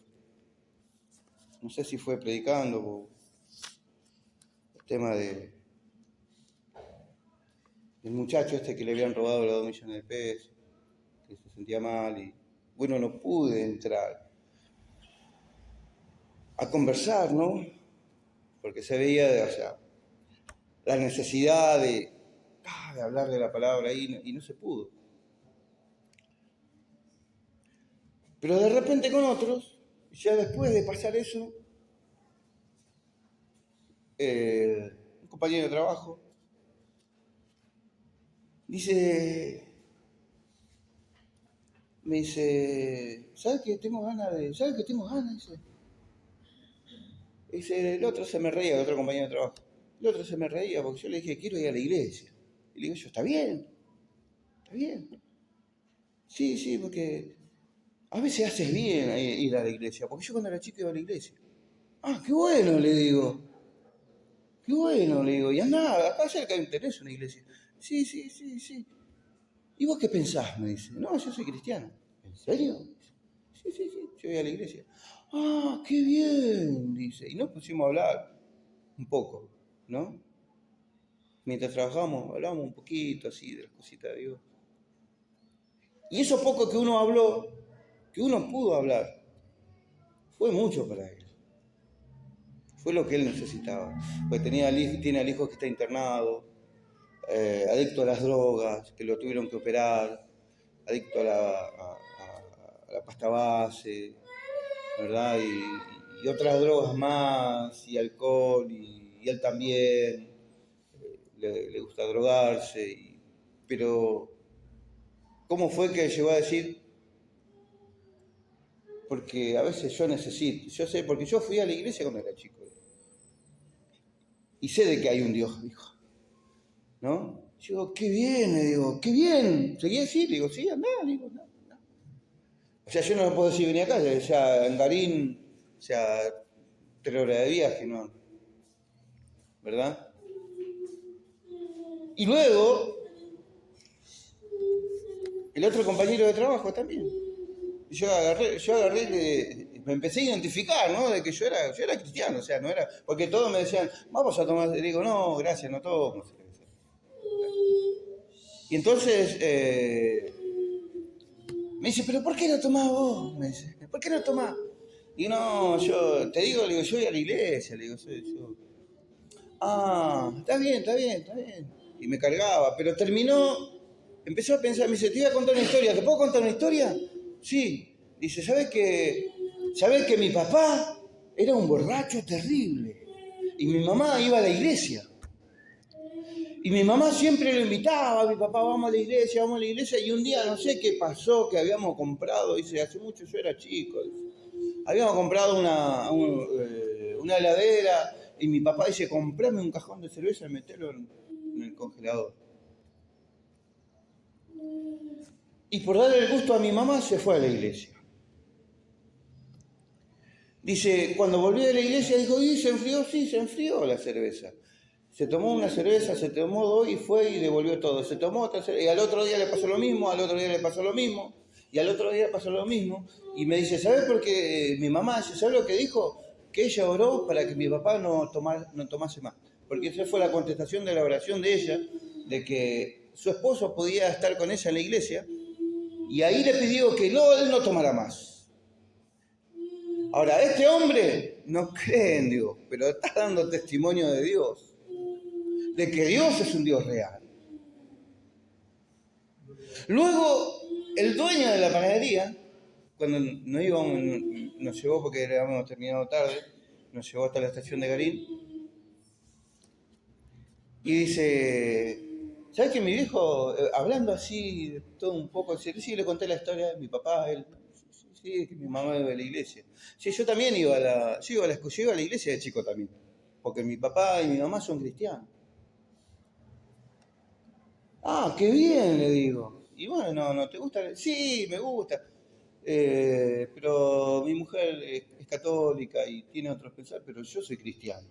no sé si fue predicando o el tema del muchacho este que le habían robado los 2 millones de pesos, que se sentía mal y bueno, no pude entrar a conversar, ¿no? Porque se veía, la necesidad de hablar de la palabra ahí y no se pudo. Pero de repente con otros, ya después de pasar eso, un compañero de trabajo me dice, ¿sabes qué tengo ganas? Dice, el otro se me reía, el otro compañero de trabajo. El otro se me reía porque yo le dije, quiero ir a la iglesia. Y le digo yo, está bien. Sí, porque a veces haces bien ir a la iglesia, porque yo cuando era chico iba a la iglesia. Ah, qué bueno, le digo. Y andá, acá cerca tenés una iglesia. Sí. ¿Y vos qué pensás? Me dice. No, yo soy cristiano. ¿En serio? Sí, yo voy a la iglesia. Ah, qué bien, dice. Y nos pusimos a hablar un poco, ¿no? Mientras trabajamos, hablamos un poquito así de las cositas de Dios. Y eso poco que uno habló, que uno pudo hablar, fue mucho para él. Fue lo que él necesitaba. Porque tiene al hijo que está internado, adicto a las drogas, que lo tuvieron que operar, adicto a la pasta base, ¿verdad? Y otras drogas más, y alcohol, y él también le gusta drogarse. Pero, ¿cómo fue que llegó a decir? Porque a veces yo sé, porque yo fui a la iglesia cuando era chico. Y sé de que hay un Dios, dijo. ¿No? Yo digo, qué bien, le digo, qué bien. ¿Seguía así? Le digo, sí, andá, digo, no. O sea, yo no lo puedo decir venir acá, o sea, en Garín, 3 horas de viaje, ¿no? ¿Verdad? Y luego, el otro compañero de trabajo también. Y yo agarré, me empecé a identificar, ¿no? De que yo era cristiano, o sea, no era, porque todos me decían, vamos a tomar, y digo, no, gracias, no tomo. Y entonces, me dice, ¿pero por qué no tomás vos? Me dice, ¿por qué no tomás? Y no, yo te digo, le digo, yo voy a la iglesia, le digo, yo. Ah, está bien. Y me cargaba, pero empezó a pensar, me dice, te iba a contar una historia, ¿te puedo contar una historia? Sí. Dice, ¿sabes que mi papá era un borracho terrible? Y mi mamá iba a la iglesia. Y mi mamá siempre lo invitaba, mi papá, vamos a la iglesia, y un día no sé qué pasó, que habíamos comprado, dice, hace mucho yo era chico, dice, habíamos comprado una heladera, y mi papá dice, comprame un cajón de cerveza y metelo en el congelador. Y por darle el gusto a mi mamá se fue a la iglesia. Dice, cuando volví de la iglesia dijo, ¿y se enfrió? Sí, se enfrió la cerveza. Se tomó una cerveza, se tomó 2 y fue y devolvió todo. Se tomó otra cerveza y al otro día le pasó lo mismo, al otro día le pasó lo mismo, y al otro día pasó lo mismo. Y me dice, ¿sabes por qué? Mi mamá, ¿sabes lo que dijo? Que ella oró para que mi papá no tomase más. Porque esa fue la contestación de la oración de ella, de que su esposo podía estar con ella en la iglesia, y ahí le pidió que él no tomara más. Ahora, este hombre no cree en Dios, pero está dando testimonio de Dios. de que Dios es un Dios real. Luego, el dueño de la panadería, cuando nos llevó, porque habíamos terminado tarde, nos llevó hasta la estación de Garín, y dice, ¿sabes que mi viejo, hablando así, todo un poco, sí, le conté la historia de mi papá, él, sí, que mi mamá iba a la iglesia. Sí, yo también iba a la iglesia de chico también, porque mi papá y mi mamá son cristianos. Ah, qué bien, le digo. Y bueno, ¿no te gusta? Sí, me gusta. Pero mi mujer es católica y tiene otros pensamientos, pero yo soy cristiano.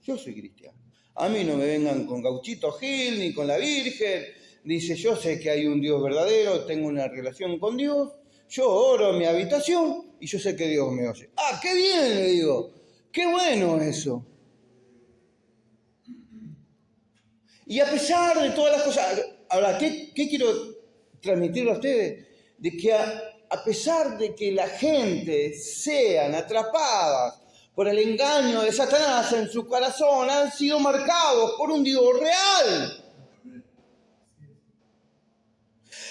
Yo soy cristiano. A mí no me vengan con Gauchito Gil ni con la Virgen. Dice, yo sé que hay un Dios verdadero, tengo una relación con Dios, yo oro en mi habitación y yo sé que Dios me oye. Ah, qué bien, le digo. Qué bueno eso. Y a pesar de todas las cosas, ahora, ¿qué quiero transmitirle a ustedes? De que a pesar de que la gente sean atrapadas por el engaño de Satanás en su corazón, han sido marcados por un Dios real.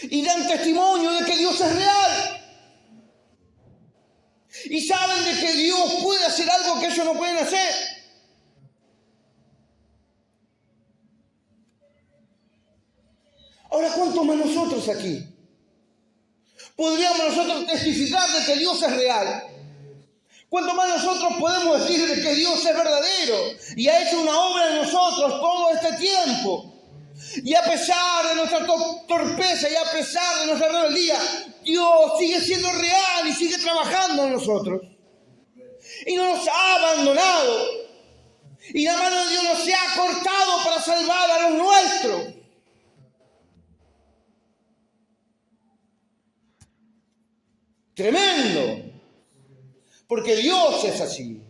Y dan testimonio de que Dios es real. Y saben de que Dios puede hacer algo que ellos no pueden hacer. Ahora, ¿cuántos más nosotros aquí? Podríamos nosotros testificar de que Dios es real. ¿Cuánto más nosotros podemos decir de que Dios es verdadero y ha hecho una obra en nosotros todo este tiempo? Y a pesar de nuestra torpeza y a pesar de nuestra rebeldía, Dios sigue siendo real y sigue trabajando en nosotros. Y no nos ha abandonado. Y la mano de Dios no se ha cortado para salvar a los nuestros. Tremendo. Porque Dios es así.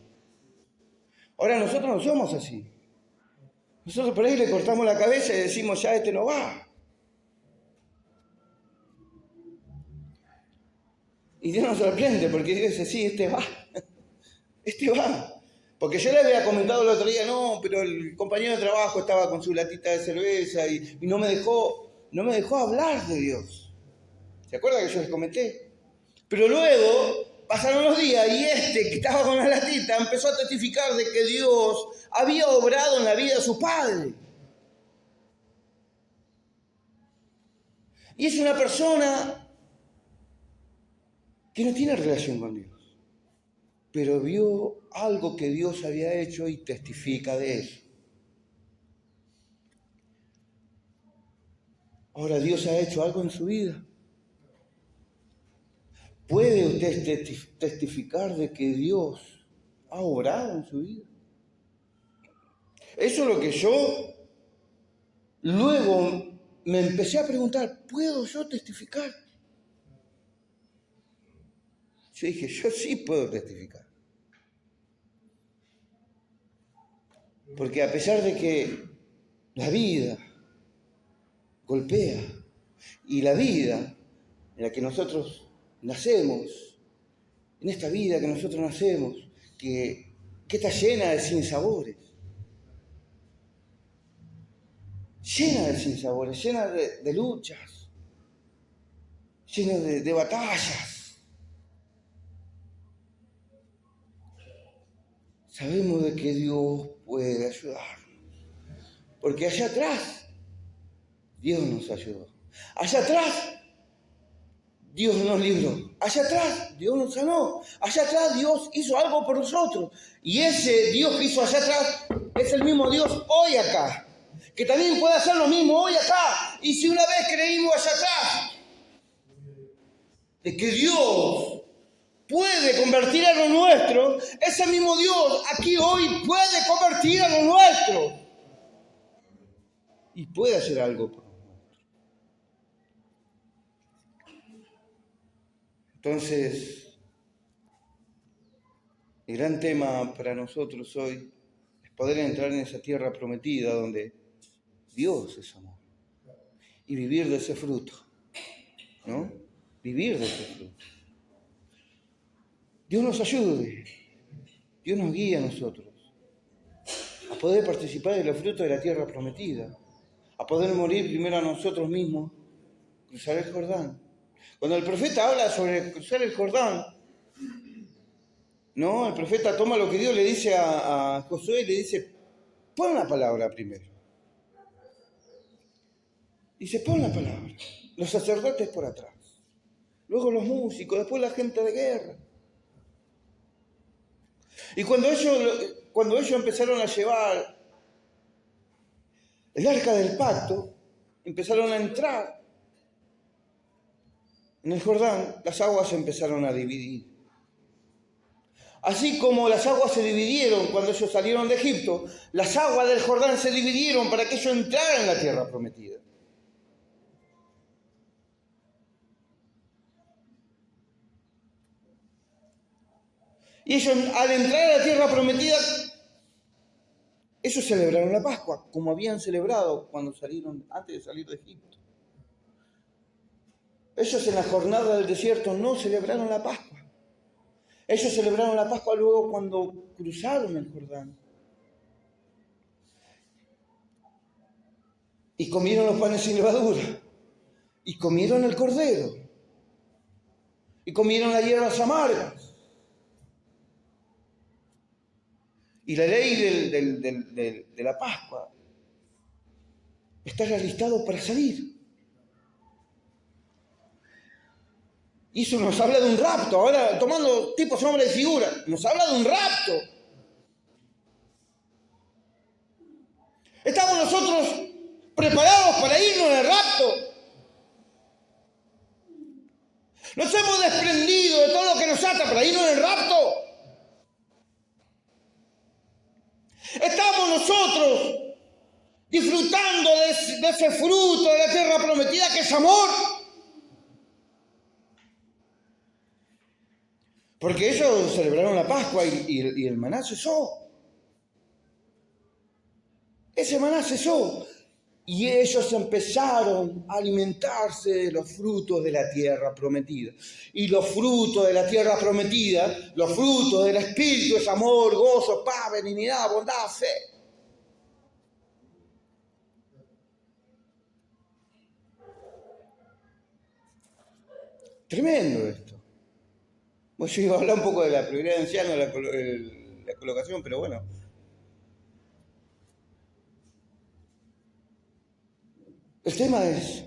Ahora nosotros no somos así. Nosotros por ahí le cortamos la cabeza y decimos, ya este no va. Y Dios nos sorprende porque Dios dice, sí, este va. Este va. Porque yo le había comentado el otro día, no, pero el compañero de trabajo estaba con su latita de cerveza y no me dejó hablar de Dios. ¿Se acuerdan que yo les comenté? Pero luego pasaron los días y que estaba con la latita empezó a testificar de que Dios había obrado en la vida de su padre. Y es una persona que no tiene relación con Dios, pero vio algo que Dios había hecho y testifica de eso. Ahora, ¿Dios ha hecho algo en su vida? ¿Puede usted testificar de que Dios ha obrado en su vida? Eso es lo que yo luego me empecé a preguntar, ¿puedo yo testificar? Yo dije, yo sí puedo testificar. Porque a pesar de que la vida golpea y la vida en la que nosotros nacemos, en esta vida que nosotros nacemos, que está llena de sinsabores, llena de luchas, llena de batallas. Sabemos de que Dios puede ayudarnos, porque allá atrás Dios nos ayudó. Allá atrás Dios nos libró. Allá atrás Dios nos sanó. Allá atrás Dios hizo algo por nosotros. Y ese Dios que hizo allá atrás es el mismo Dios hoy acá. Que también puede hacer lo mismo hoy acá. Y si una vez creímos allá atrás de que Dios puede convertir a lo nuestro, ese mismo Dios aquí hoy puede convertir a lo nuestro. Y puede hacer algo por nosotros. Entonces, el gran tema para nosotros hoy es poder entrar en esa tierra prometida donde Dios es amor y vivir de ese fruto, ¿no? Vivir de ese fruto. Dios nos ayude, Dios nos guía a nosotros a poder participar de los frutos de la tierra prometida, a poder morir primero a nosotros mismos, cruzar el Jordán. Cuando el profeta habla sobre cruzar el Jordán, no, el profeta toma lo que Dios le dice a Josué y le dice, pon la palabra primero. Dice, pon la palabra. Los sacerdotes por atrás. Luego los músicos, después la gente de guerra. Y cuando ellos empezaron a llevar el arca del pacto, empezaron a entrar en el Jordán, las aguas se empezaron a dividir. Así como las aguas se dividieron cuando ellos salieron de Egipto, las aguas del Jordán se dividieron para que ellos entraran en la tierra prometida. Y ellos, al entrar a la tierra prometida, ellos celebraron la Pascua, como habían celebrado cuando salieron, antes de salir de Egipto. Ellos en la jornada del desierto no celebraron la Pascua. Ellos celebraron la Pascua luego cuando cruzaron el Jordán. Y comieron los panes sin levadura. Y comieron el cordero. Y comieron las hierbas amargas. Y la ley de la Pascua está alistado para salir. Y eso nos habla de un rapto. Ahora, tomando tipos, nombre de figura, nos habla de un rapto. ¿Estamos nosotros preparados para irnos en el rapto? ¿Nos hemos desprendido de todo lo que nos ata para irnos en el rapto? ¿Estamos nosotros disfrutando de ese fruto de la tierra prometida que es amor? Porque ellos celebraron la Pascua y el maná cesó. Ese maná cesó. Y ellos empezaron a alimentarse de los frutos de la tierra prometida. Y los frutos de la tierra prometida, los frutos del Espíritu es amor, gozo, paz, benignidad, bondad, fe. Tremendo esto. Bueno, yo iba a hablar un poco de la prioridad de anciano, la colocación, pero bueno. El tema es,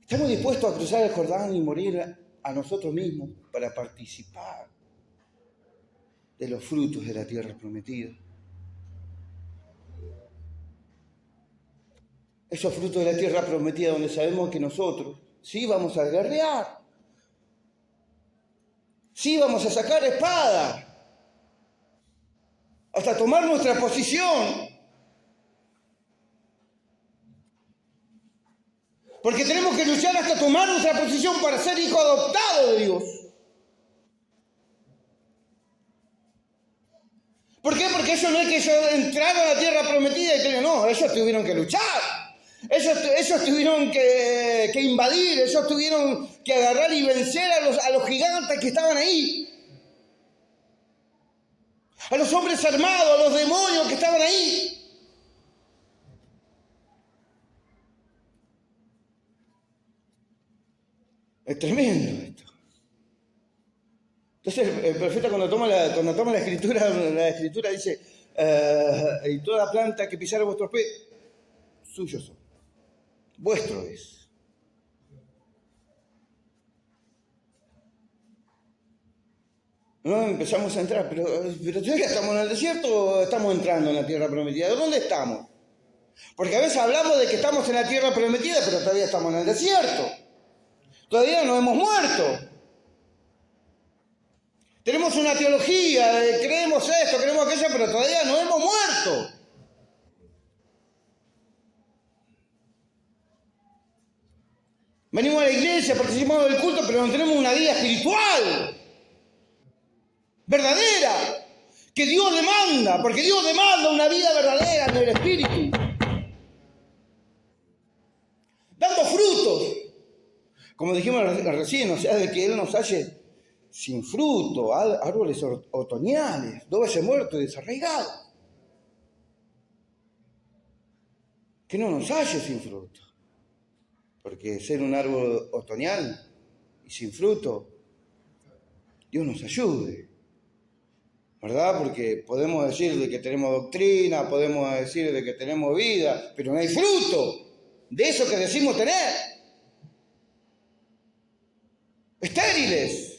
¿estamos dispuestos a cruzar el Jordán y morir a nosotros mismos para participar de los frutos de la tierra prometida? Esos frutos de la tierra prometida donde sabemos que nosotros sí vamos a guerrear, sí vamos a sacar espada, hasta tomar nuestra posición. Porque tenemos que luchar hasta tomar nuestra posición para ser hijo adoptado de Dios. ¿Por qué? Porque eso no es que ellos entraron a la tierra prometida y que no, ellos tuvieron que luchar. Ellos tuvieron que invadir, ellos tuvieron que agarrar y vencer a los gigantes que estaban ahí. A los hombres armados, a los demonios que estaban ahí. Es tremendo esto. Entonces el profeta cuando toma la escritura dice, y toda planta que pisara vuestros pies, suyos son. Vuestro es. No empezamos a entrar, pero todavía estamos en el desierto o estamos entrando en la tierra prometida. ¿De dónde estamos? Porque a veces hablamos de que estamos en la tierra prometida, pero todavía estamos en el desierto. Todavía no hemos muerto. Tenemos una teología de creemos esto, creemos aquello, pero todavía no hemos muerto. Venimos a la iglesia, participamos del culto, pero no tenemos una vida espiritual verdadera que Dios demanda, porque Dios demanda una vida verdadera en el espíritu, dando frutos, como dijimos recién, o sea, de que Él nos halle sin fruto, árboles otoñales, 2 veces muertos y desarraigados. Que no nos halle sin fruto. Porque ser un árbol otoñal y sin fruto, Dios nos ayude. ¿Verdad? Porque podemos decir de que tenemos doctrina, podemos decir de que tenemos vida, pero no hay fruto de eso que decimos tener. Estériles.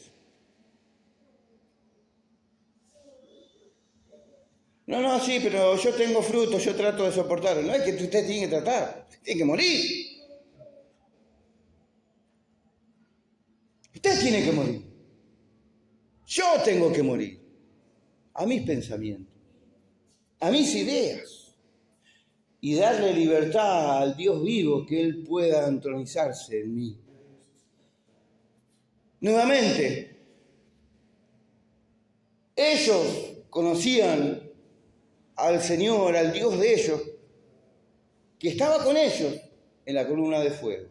No, sí, pero yo tengo fruto, yo trato de soportarlo. No es que usted tiene que tratar, tiene que morir. Usted tiene que morir. Yo tengo que morir. A mis pensamientos, a mis ideas. Y darle libertad al Dios vivo, que Él pueda entronizarse en mí. Nuevamente, ellos conocían al Señor, al Dios de ellos, que estaba con ellos en la columna de fuego.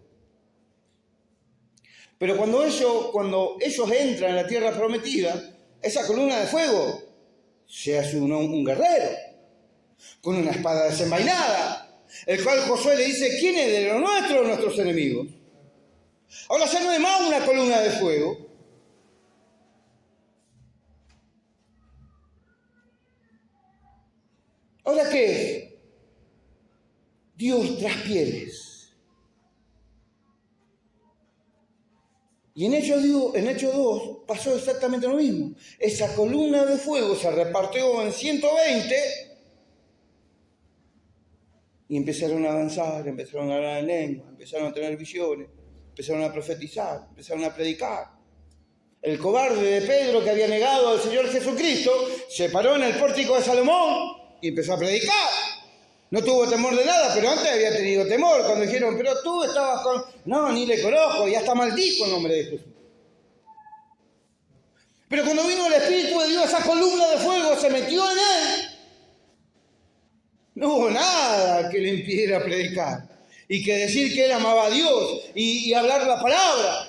Pero cuando ellos entran en la tierra prometida, esa columna de fuego se hace un guerrero, con una espada desenvainada, el cual Josué le dice, ¿quién es de los nuestros o nuestros enemigos? Ahora ya no es más una columna de fuego. ¿Ahora qué es? Dios tras pieles. Y en Hechos 2 pasó exactamente lo mismo. Esa columna de fuego se repartió en 120 y empezaron a avanzar, empezaron a hablar en lengua, empezaron a tener visiones, empezaron a profetizar, empezaron a predicar. El cobarde de Pedro, que había negado al Señor Jesucristo, se paró en el pórtico de Salomón y empezó a predicar. No tuvo temor de nada, pero antes había tenido temor cuando dijeron, pero tú estabas con... No, ni le conozco, y hasta maldijo el nombre de Jesús. Pero cuando vino el Espíritu de Dios, esa columna de fuego se metió en él. No hubo nada que le impidiera predicar. Y que decir que él amaba a Dios y hablar la palabra.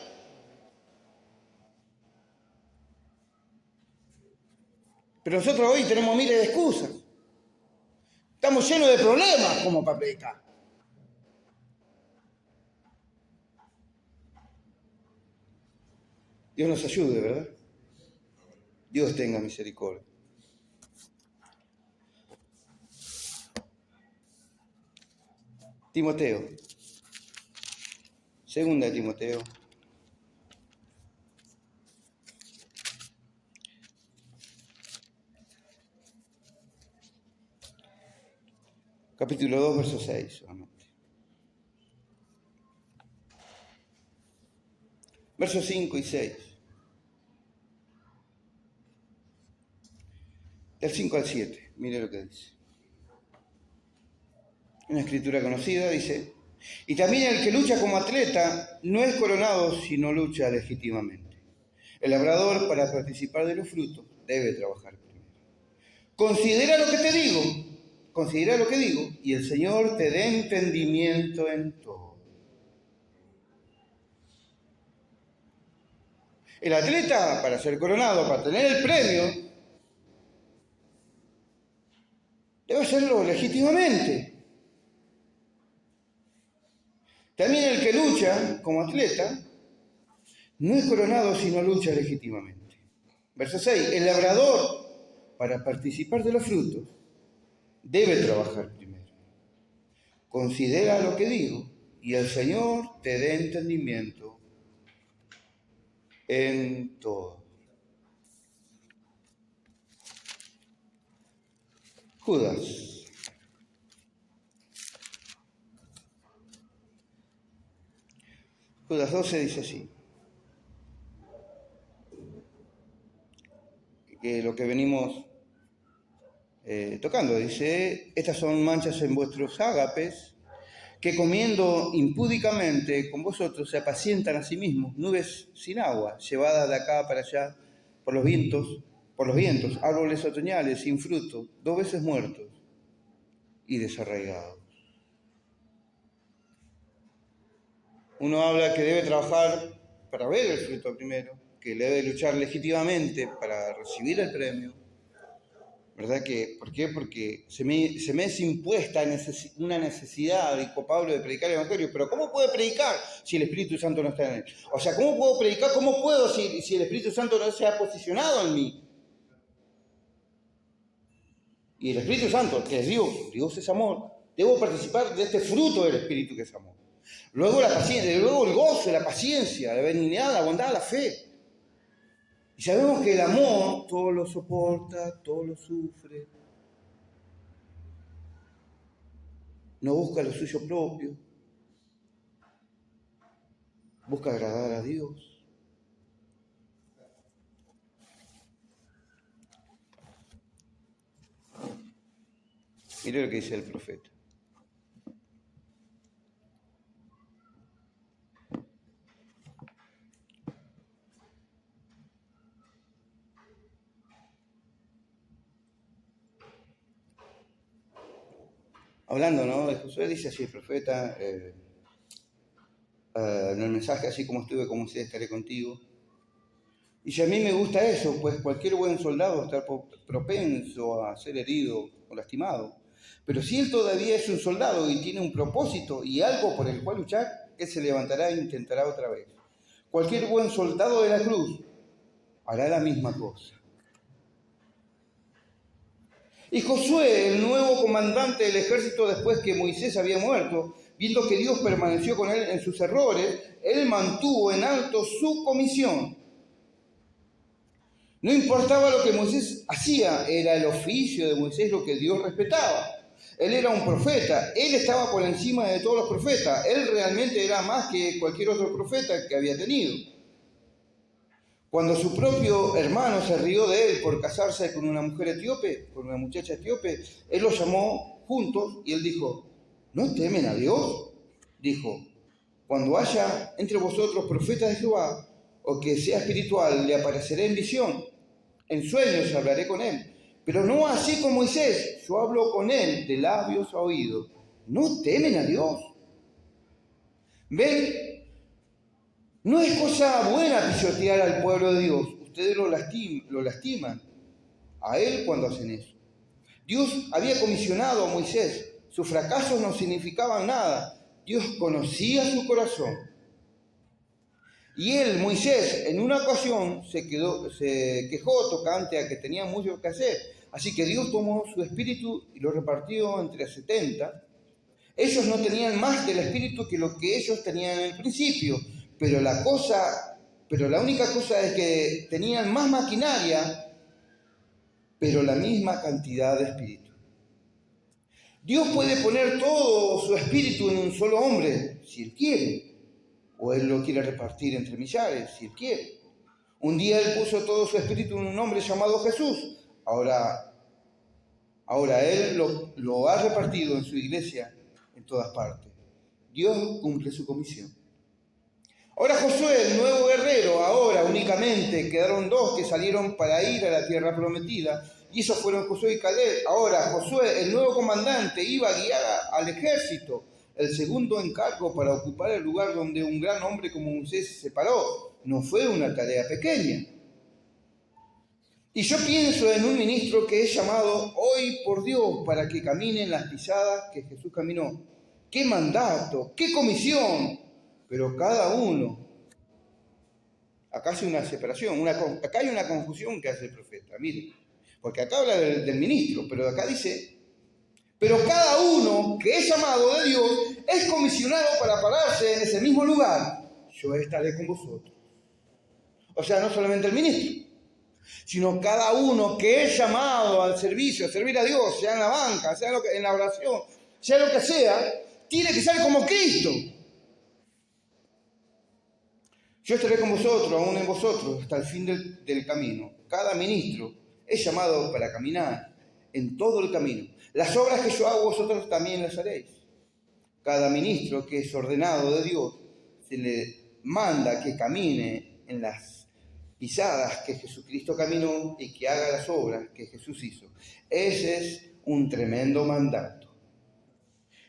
Pero nosotros hoy tenemos miles de excusas. Estamos llenos de problemas como para predicar. Dios nos ayude, ¿verdad? Dios tenga misericordia. Timoteo. Segunda de Timoteo. Capítulo 2, verso 6 solamente. Versos 5 y 6. Del 5 al 7, mire lo que dice. Una escritura conocida dice, y también el que lucha como atleta no es coronado si no lucha legítimamente. El labrador, para participar de los frutos, debe trabajar primero. Considera lo que digo, y el Señor te dé entendimiento en todo. El atleta, para ser coronado, para tener el premio, debe hacerlo legítimamente. También el que lucha como atleta no es coronado si no lucha legítimamente. Verso 6. El labrador, para participar de los frutos, debe trabajar primero. Considera lo que digo y el Señor te dé entendimiento en todo. Judas. Judas 12 dice así. Que lo que venimos tocando, dice, estas son manchas en vuestros ágapes, que comiendo impúdicamente con vosotros se apacientan a sí mismos, nubes sin agua, llevadas de acá para allá por los vientos, árboles otoñales sin fruto, 2 veces muertos y desarraigados. Uno habla que debe trabajar para ver el fruto primero, que debe luchar legítimamente para recibir el premio, ¿verdad? ¿Por qué? Porque se me es impuesta una necesidad, dijo Pablo, de predicar el Evangelio. Pero ¿cómo puede predicar si el Espíritu Santo no está en él? O sea, ¿cómo puedo predicar? ¿Cómo puedo si el Espíritu Santo no se ha posicionado en mí? Y el Espíritu Santo, que es Dios es amor, debo participar de este fruto del Espíritu que es amor. Luego la paciencia, luego el gozo, la paciencia, la benignidad, la bondad, la fe. Y sabemos que el amor todo lo soporta, todo lo sufre, no busca lo suyo propio, busca agradar a Dios. Mire lo que dice el profeta. Hablando, ¿no?, de Josué, dice así el profeta, en el mensaje, así como estuve con ustedes, estaré contigo. Y si a mí me gusta eso, pues cualquier buen soldado está propenso a ser herido o lastimado. Pero si él todavía es un soldado y tiene un propósito y algo por el cual luchar, él se levantará e intentará otra vez. Cualquier buen soldado de la cruz hará la misma cosa. Y Josué, el nuevo comandante del ejército después que Moisés había muerto, viendo que Dios permaneció con él en sus errores, él mantuvo en alto su comisión. No importaba lo que Moisés hacía, era el oficio de Moisés lo que Dios respetaba. Él era un profeta, él estaba por encima de todos los profetas, él realmente era más que cualquier otro profeta que había tenido. Cuando su propio hermano se rió de él por casarse con una mujer etíope, con una muchacha etíope, él los llamó juntos y él dijo, ¿no temen a Dios? Dijo, cuando haya entre vosotros profetas de Jehová, o que sea espiritual, le apareceré en visión, en sueños hablaré con él, pero no así como Moisés, yo hablo con él de labios a oídos. ¿No temen a Dios? ¿Ven? No es cosa buena pisotear al pueblo de Dios. Ustedes lo lastiman a él cuando hacen eso. Dios había comisionado a Moisés. Sus fracasos no significaban nada. Dios conocía su corazón. Y él, Moisés, en una ocasión se quejó tocante a que tenía mucho que hacer. Así que Dios tomó su espíritu y lo repartió entre 70. Ellos no tenían más del espíritu que lo que ellos tenían en el principio. Pero la única cosa es que tenían más maquinaria, pero la misma cantidad de espíritu. Dios puede poner todo su espíritu en un solo hombre, si Él quiere, o Él lo quiere repartir entre millares, si Él quiere. Un día Él puso todo su espíritu en un hombre llamado Jesús. Ahora Él lo ha repartido en su iglesia en todas partes. Dios cumple su comisión. Ahora Josué, el nuevo guerrero, ahora únicamente quedaron 2 que salieron para ir a la tierra prometida, y esos fueron Josué y Caleb. Ahora Josué, el nuevo comandante, iba a guiar al ejército, el segundo encargo para ocupar el lugar donde un gran hombre como Moisés se paró. No fue una tarea pequeña. Y yo pienso en un ministro que es llamado hoy por Dios para que camine en las pisadas que Jesús caminó. ¡Qué mandato! ¡Qué comisión! Pero cada uno, acá hace una separación, acá hay una confusión que hace el profeta, miren, porque acá habla del ministro, pero acá dice, pero cada uno que es llamado de Dios es comisionado para pararse en ese mismo lugar. Yo estaré con vosotros. O sea, no solamente el ministro, sino cada uno que es llamado al servicio, a servir a Dios, sea en la banca, sea en la oración, sea lo que sea, tiene que ser como Cristo. Yo estaré con vosotros, aún en vosotros, hasta el fin del camino. Cada ministro es llamado para caminar en todo el camino. Las obras que yo hago, vosotros también las haréis. Cada ministro que es ordenado de Dios, se le manda que camine en las pisadas que Jesucristo caminó y que haga las obras que Jesús hizo. Ese es un tremendo mandato.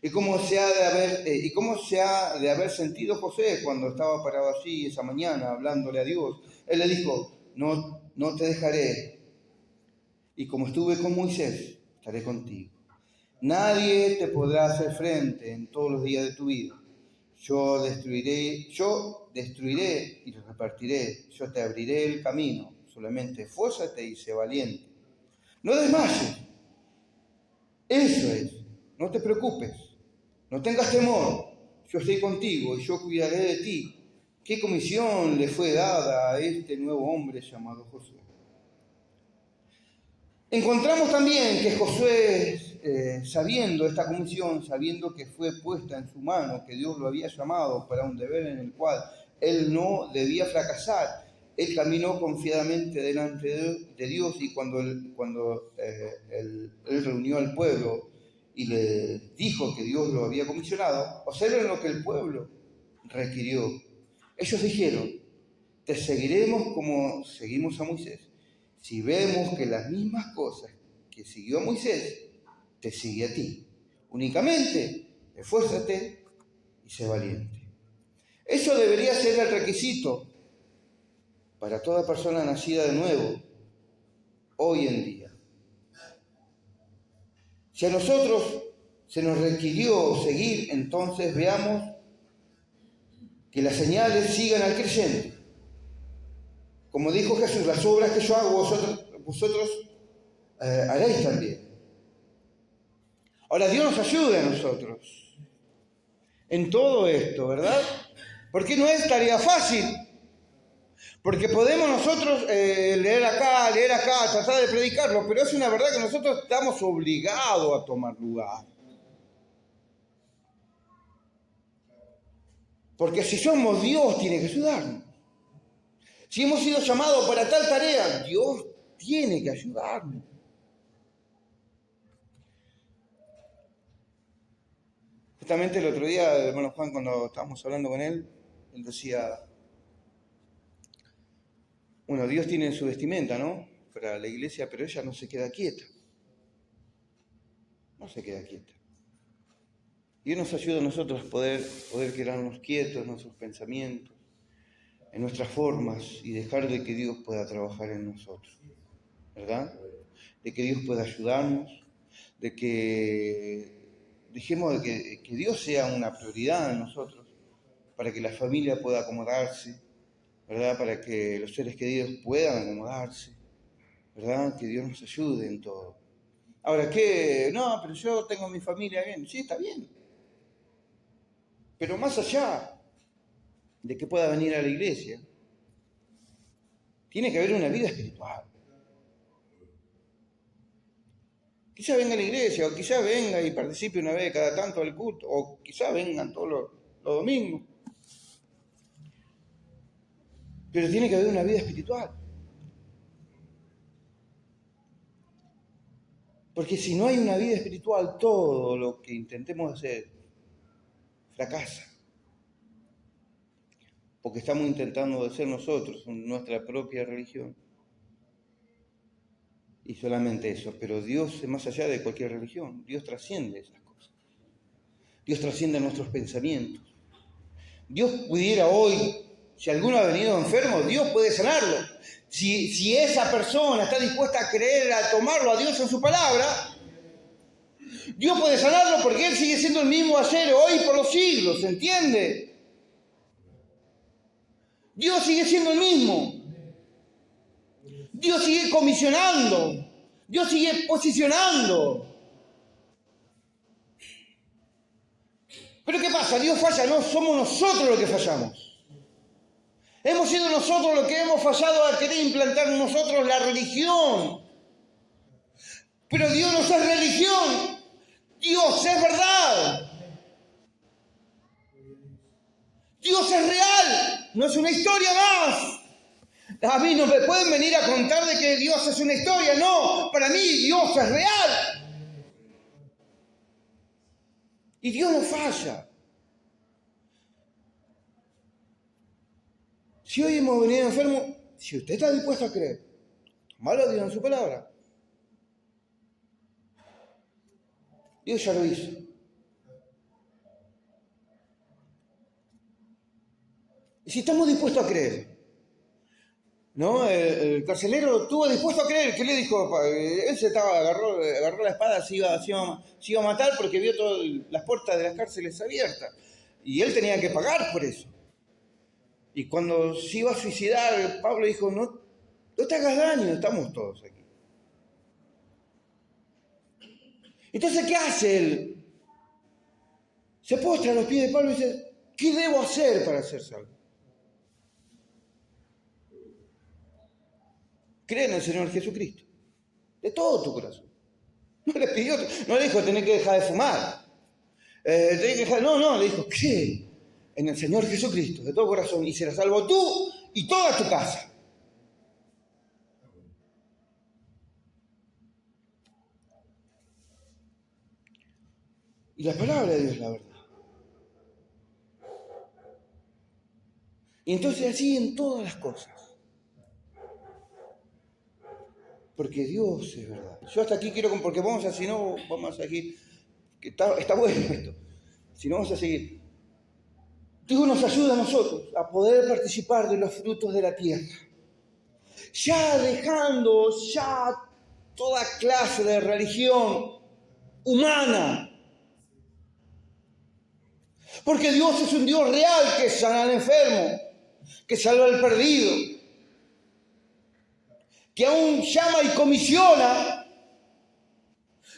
¿Y cómo se ha de haber sentido José cuando estaba parado allí esa mañana hablándole a Dios? Él le dijo, no te dejaré. Y como estuve con Moisés, estaré contigo. Nadie te podrá hacer frente en todos los días de tu vida. Yo destruiré y lo repartiré. Yo te abriré el camino. Solamente esfuérzate y sé valiente. No desmayes. Eso es. No te preocupes. No tengas temor. Yo estoy contigo y yo cuidaré de ti. ¿Qué comisión le fue dada a este nuevo hombre llamado Josué? Encontramos también que Josué, sabiendo esta comisión, sabiendo que fue puesta en su mano, que Dios lo había llamado para un deber en el cual él no debía fracasar, él caminó confiadamente delante de Dios, y cuando él reunió al pueblo y le dijo que Dios lo había comisionado, observen lo que el pueblo requirió. Ellos dijeron, te seguiremos como seguimos a Moisés. Si vemos que las mismas cosas que siguió a Moisés, te sigue a ti. Únicamente, esfuérzate y sé valiente. Eso debería ser el requisito para toda persona nacida de nuevo, hoy en día. Si a nosotros se nos requirió seguir, entonces veamos que las señales sigan al creyente. Como dijo Jesús, las obras que yo hago, vosotros haréis también. Ahora, Dios nos ayude a nosotros en todo esto, ¿verdad? Porque no es tarea fácil. Porque podemos nosotros leer acá, tratar de predicarlo, pero es una verdad que nosotros estamos obligados a tomar lugar. Porque si somos, Dios tiene que ayudarnos. Si hemos sido llamados para tal tarea, Dios tiene que ayudarnos. Justamente el otro día, el hermano Juan, cuando estábamos hablando con él decía, bueno, Dios tiene su vestimenta, ¿no?, para la iglesia, pero ella no se queda quieta. No se queda quieta. Dios nos ayuda a nosotros a poder quedarnos quietos en nuestros pensamientos, en nuestras formas, y dejar de que Dios pueda trabajar en nosotros, ¿verdad? De que Dios pueda ayudarnos, de que dejemos de que Dios sea una prioridad en nosotros, para que la familia pueda acomodarse, ¿verdad? Para que los seres queridos puedan acomodarse, ¿verdad? Que Dios nos ayude en todo. Ahora, ¿qué? No, pero yo tengo mi familia bien. Sí, está bien. Pero más allá de que pueda venir a la iglesia, tiene que haber una vida espiritual. Quizá venga a la iglesia, o quizá venga y participe una vez cada tanto al culto, o quizá vengan todos los domingos. Pero tiene que haber una vida espiritual. Porque si no hay una vida espiritual, todo lo que intentemos hacer fracasa. Porque estamos intentando hacer nosotros nuestra propia religión. Y solamente eso. Pero Dios es más allá de cualquier religión. Dios trasciende esas cosas. Dios trasciende nuestros pensamientos. Dios pudiera hoy, si alguno ha venido enfermo, Dios puede sanarlo. Si esa persona está dispuesta a creer, a tomarlo a Dios en su palabra, Dios puede sanarlo, porque Él sigue siendo el mismo ayer, hoy, por los siglos, ¿se entiende? Dios sigue siendo el mismo. Dios sigue comisionando. Dios sigue posicionando. Pero ¿qué pasa? Dios falla, no somos nosotros los que fallamos. Hemos sido nosotros los que hemos fallado a querer implantar en nosotros la religión. Pero Dios no es religión. Dios es verdad. Dios es real. No es una historia más. A mí no me pueden venir a contar de que Dios es una historia. No, para mí Dios es real. Y Dios no falla. Si hoy hemos venido enfermos, si usted está dispuesto a creer, malo a Dios en su palabra. Dios ya lo hizo. si estamos dispuestos a creer, ¿no? El carcelero estuvo dispuesto a creer. ¿Qué le dijo? Él agarró la espada, se iba a matar porque vio todas las puertas de las cárceles abiertas. Y él tenía que pagar por eso. Y cuando se iba a suicidar, Pablo dijo, no te hagas daño, estamos todos aquí. Entonces, ¿qué hace él? Se postra a los pies de Pablo y dice, ¿qué debo hacer para ser salvo? Cree en el Señor Jesucristo, de todo tu corazón. No le dijo, tenés que dejar de fumar. No, le dijo, cree en el Señor Jesucristo, de todo corazón, y serás salvo tú y toda tu casa. Y la palabra de Dios es la verdad. Y entonces así en todas las cosas. Porque Dios es verdad. Yo hasta aquí quiero, porque vamos a seguir, que está bueno esto. Si no vamos a seguir. Dios nos ayuda a nosotros a poder participar de los frutos de la tierra. Ya dejando toda clase de religión humana. Porque Dios es un Dios real que sana al enfermo, que salva al perdido, que aún llama y comisiona.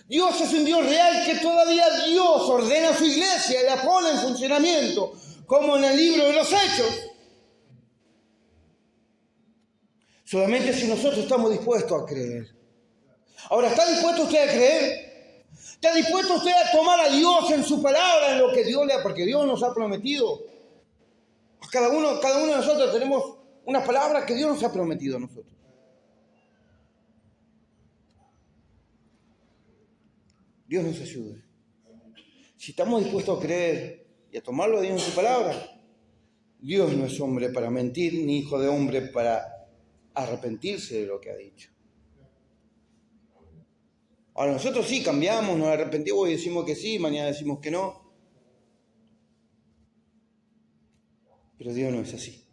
Dios es un Dios real que todavía Dios ordena su iglesia y la pone en funcionamiento, como en el libro de los Hechos. Solamente si nosotros estamos dispuestos a creer. Ahora, ¿está dispuesto usted a creer? ¿Está dispuesto usted a tomar a Dios en su palabra, en lo que Dios le ha, porque Dios nos ha prometido? Cada uno de nosotros tenemos una palabra que Dios nos ha prometido a nosotros. Dios nos ayude. Si estamos dispuestos a creer y a tomarlo a Dios en su palabra, Dios no es hombre para mentir, ni hijo de hombre para arrepentirse de lo que ha dicho. Ahora nosotros sí cambiamos, nos arrepentimos y decimos que sí, mañana decimos que no. Pero Dios no es así.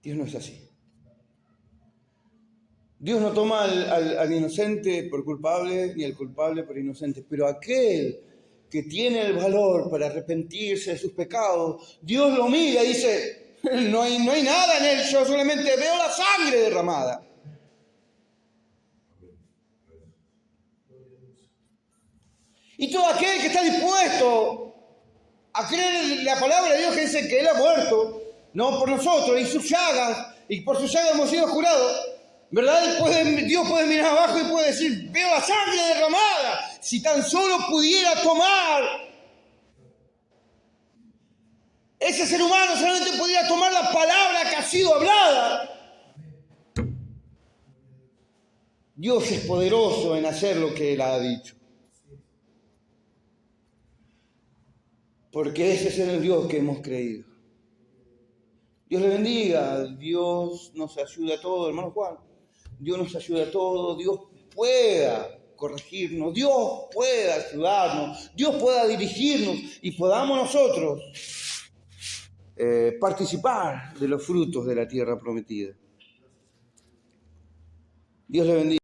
Dios no es así. Dios no toma al inocente por culpable, ni al culpable por inocente, pero aquel que tiene el valor para arrepentirse de sus pecados, Dios lo mira y dice, no hay nada en él, yo solamente veo la sangre derramada. Y todo aquel que está dispuesto a creer en la palabra de Dios que dice que Él ha muerto, no por nosotros, y sus llagas, y por sus llagas hemos sido curados, ¿verdad? Dios puede mirar abajo y puede decir, veo la sangre derramada. Si tan solo pudiera tomar, ese ser humano solamente pudiera tomar la palabra que ha sido hablada. Dios es poderoso en hacer lo que Él ha dicho. Porque ese es el Dios que hemos creído. Dios le bendiga, Dios nos ayuda a todos, hermano Juan. Dios nos ayuda a todos, Dios pueda corregirnos, Dios pueda ayudarnos, Dios pueda dirigirnos y podamos nosotros participar de los frutos de la tierra prometida. Dios le bendiga.